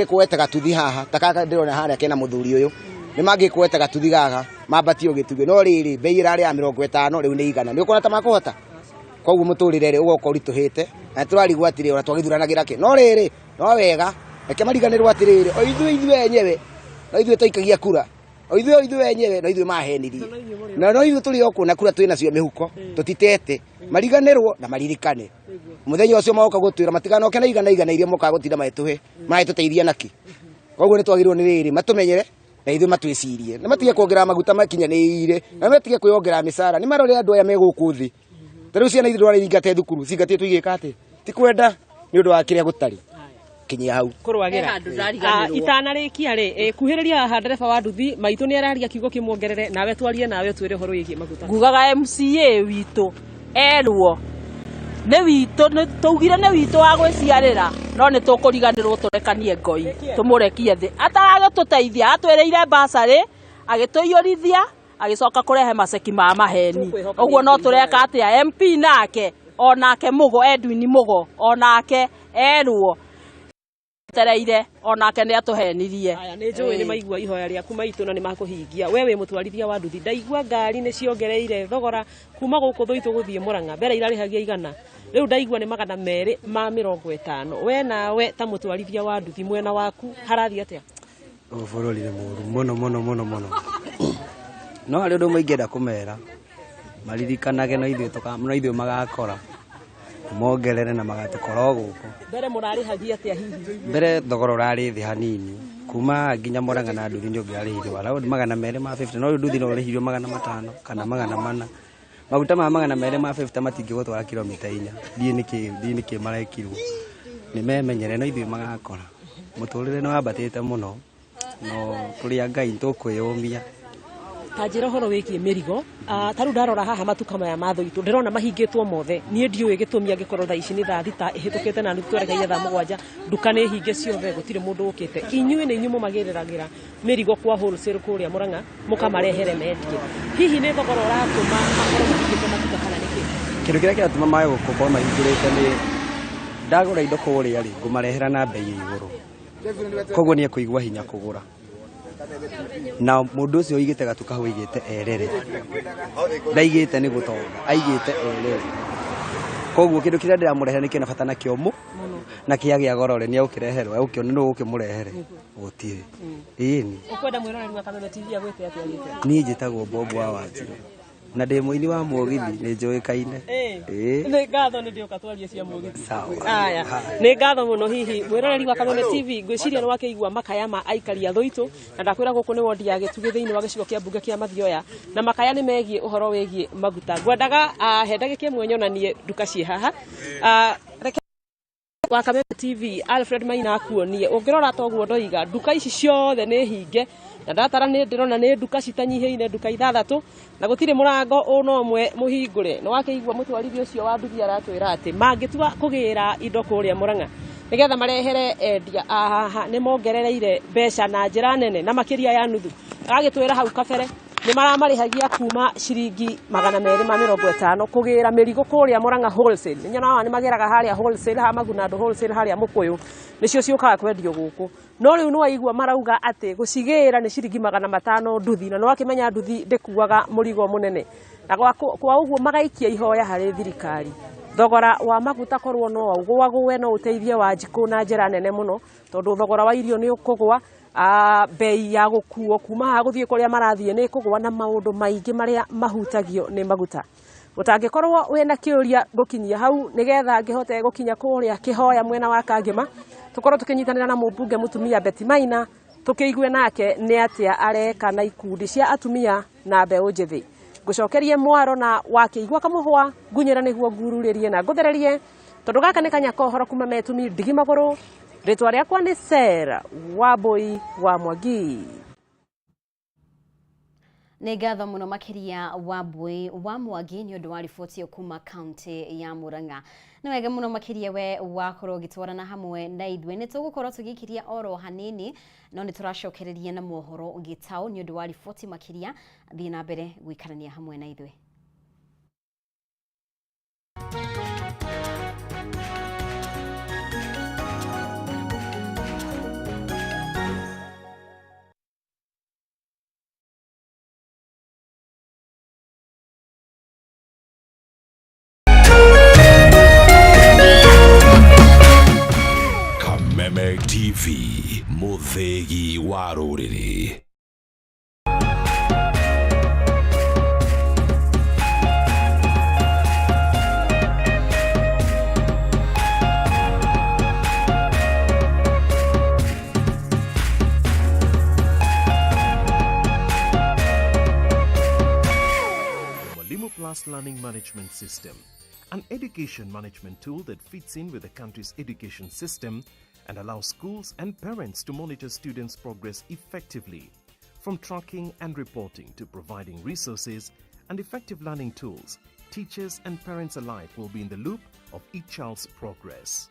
Speaker 20: kweta gatuthi haha takaka ndirona haria kena muthuri uyu ni mangi kweta gatuthi gaga mambatio gituge no riri bei irari ya 50 riu ni 100 ni ukona ta makuhota koguo muturire ri ugoka urituhite na turarigwa atiri ona twagithuranagira ki no riri no wega eke mariganirwo atiriri o ithu enyewe no ithu taikagia kura o ithu enyewe no ithu mahenirie no ithu turi okuna kura twina cio mihuko tutitete mariganirwo na maririkane muthenya ucio maoka gutwira matiganoke na 100 iria moka gutinda maituhe tuteithia naki koguo ni twagirwo ni riri matumenyere na ithu matwicirie na matige kuongera maguta makinyanire na matige kwiyongera misara ni marore andu aya meguku thi tariu ciana ithu ndwari ingate thukuru cingatitwo igika ati ti kwenda ni undu wa kiria gutari kinyia hau
Speaker 18: kurwagira itanarikia ri kuhiriria haha ndereba wa nduthi maitu ni araria kiugo kimwongerere nawe twarie nawe twire horo yigie maguta
Speaker 19: ngugaga MCA witu erwo ne witu tugire ne witu wa gwiciarira no ni tukuriganirwo turekanie ngoi tumurekie thi atarage tuteithia atwereire basari agituiyorithia agicoka kurehe maceki ma maheni oguo no tureka atia MP nake onake mugo Edwin mugo onake erwo tereire onake ni atuhenirie
Speaker 18: aya ni njui ni maigua ihoya riaku maitu na ni makuhingia wewe mutwarithia wa nduthi ndaigua ngari ni ciongereire thogora kuma guku Thũitũ guthie Murang'a mbere irarihagia 100 riu ndaigua ni 250 we nawe ta mutwarithia wa nduthi mwena waku harathia atia
Speaker 21: bururi ni muru muno no ari undu maingenda kumera maririkanage no ithuĩ magakora mongerere na magatukora guku
Speaker 18: mbere murarihagia atia hihi
Speaker 21: mbere thogora urari thi hanini kuma nginya Murang'a na nduthi ndio ngiarihire wala 250 no nduthi no rihirio 500 kana 400 maguta ma 250 matingigutwara kilomita 4 thii niki marekirwo ni memenyere no ithuĩ magakora muturire no ambatite muno no turia Ngai tukwiyumia
Speaker 18: tanjira horo wiki mirigo taru ndarora haha matuka maya mathoitwo ndirona mahingitwo mothe nie ndiuwe gitumi angikorwo tha ici ni tha thita ihitukite na nitwerekeire tha mugwanja duka ni hinge ciothe gutire mundu ukite inyuĩ ni inyuĩ mumagiriragira mirigo kwa wholesale kuria Murang'a mukamarehere mendie hihi ni thogora uratuma makorwo mahingite matuka kana niki
Speaker 21: kindu kiria kiratuma mayo gukorwo mahingirite ni ndagura indo kuria ri ngumarehera na bei iguru koguo ni kuigua hinya kugura na mundu ucio igite gatuka ho igite erere ndaigite ni gutonga aigite erere koguo kindu kiria ndiramurehera ni kina bata na kiomu na kiagia gorore ni aukireherwo aukiona no ukimurehere gutire ini
Speaker 18: ukwenda mwiroreri wa Kameme TV agwite atia agite
Speaker 21: ni njitagwo Bobo wa Wanjiru na ndi muini wa mugithi ni njuikaine
Speaker 18: ni ngatho ni ndioka twarie cia mugithi
Speaker 21: sawa
Speaker 18: aya ni ngatho muno hihi mwiroreri wa Kameme TV ngwiciria ni wakeigua makaya ma aikari a Thoito na ndakwira guku ni wodi ya Gitugi thiini wa gicigo kia mbunge kia Mathioya na makaya ni megie uhoro wegie maguta ngwendaga he ndagike mwenyonanie duka cie haha wa Kameme TV Alfred Maina akuonie ungirora toguo ndoiga duka ici ciothe ni hinge na ndatara ni ndirona ni duka citanyiheine duka ithathatu na gutire murango uno umwe muhingure no wakeigua mutwarithia ucio wa nduthi aratwira ati mangitua kugira indo kuria Murang'a nigetha marehere endia haha ni mongerereire mbeca na njira nene na makiria ya nuthu agagitwira hau kabere ni maramarihagia kuma ciringi 250 kugira mirigo kuria Murang'a wholesale nyona ni mageraga haria wholesale ha maguna ndo wholesale haria mukuyu nicio ciukaga kwendio guku no riu no waigua marauga ati gucigira ni ciringi 500 nduthi na no akimenya nduthi ndikuaga murigo munene na kwa uguo magaikia ihoya hari thirikari thogora wa maguta korwo no ugwe no uteithie Wanjiku na njira nene muno tondu thogora wa irio ni ukugwa bei ya gukuo kuma ha guthie kuria marathie ni kugwa na maundu maingi maria mahutagio ni maguta utangikorwo wena kiuria gukinyia hau nigetha ngihote gukinya kuria kihoya mwena wa Kangema tukorwo tukinyitanira na mubunge mutumia Beti Maina tukiigue nake ni atia areka na ikundi cia atumia na mbeu njithi gucokerie mwaro na wakiigua kamuhwa ngunyira niguo ngururirie na nguthererie tondu gaka ni kanya kohoro kuma metumi ndigi maguru ritwa riakwa ni Sera Waboi wa Mwangi
Speaker 1: nĩ ngatho mũno makĩria Waboi wa Mwangi nĩ ũndũ wa riboti kuma kaunti ya Murang'a nĩ wega mũno makĩria we wakorwo gĩtwarana hamwe na ithuĩ nĩ tũgũkorwo tũgĩkiria oro hanini no nĩ tũracokereria na mohoro gĩtaũ nĩ ũndũ wa riboti makĩria thiĩ na mbere gũikarania hamwe na ithuĩ
Speaker 2: Kameme TV muthegi wa rũrĩrĩ
Speaker 22: Learning Management System, an education management tool that fits in with the country's education system and allows schools and parents to monitor students' progress effectively. From tracking and reporting to providing resources and effective learning tools, teachers and parents alike will be in the loop of each child's progress.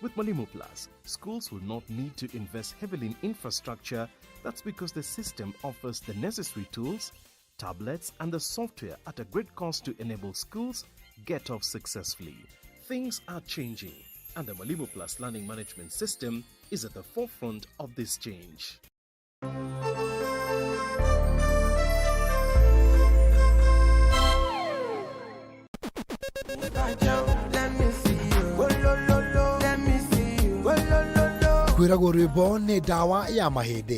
Speaker 22: With Mwalimu Plus, schools will not need to invest heavily in infrastructure. That's because the system offers the necessary tools, tablets and the software at a great cost to enable schools get off successfully. Things are changing and the Mwalimu Plus learning management system is at the forefront of this change.
Speaker 23: kwiragwo rwimbo ni dawa ya mahindi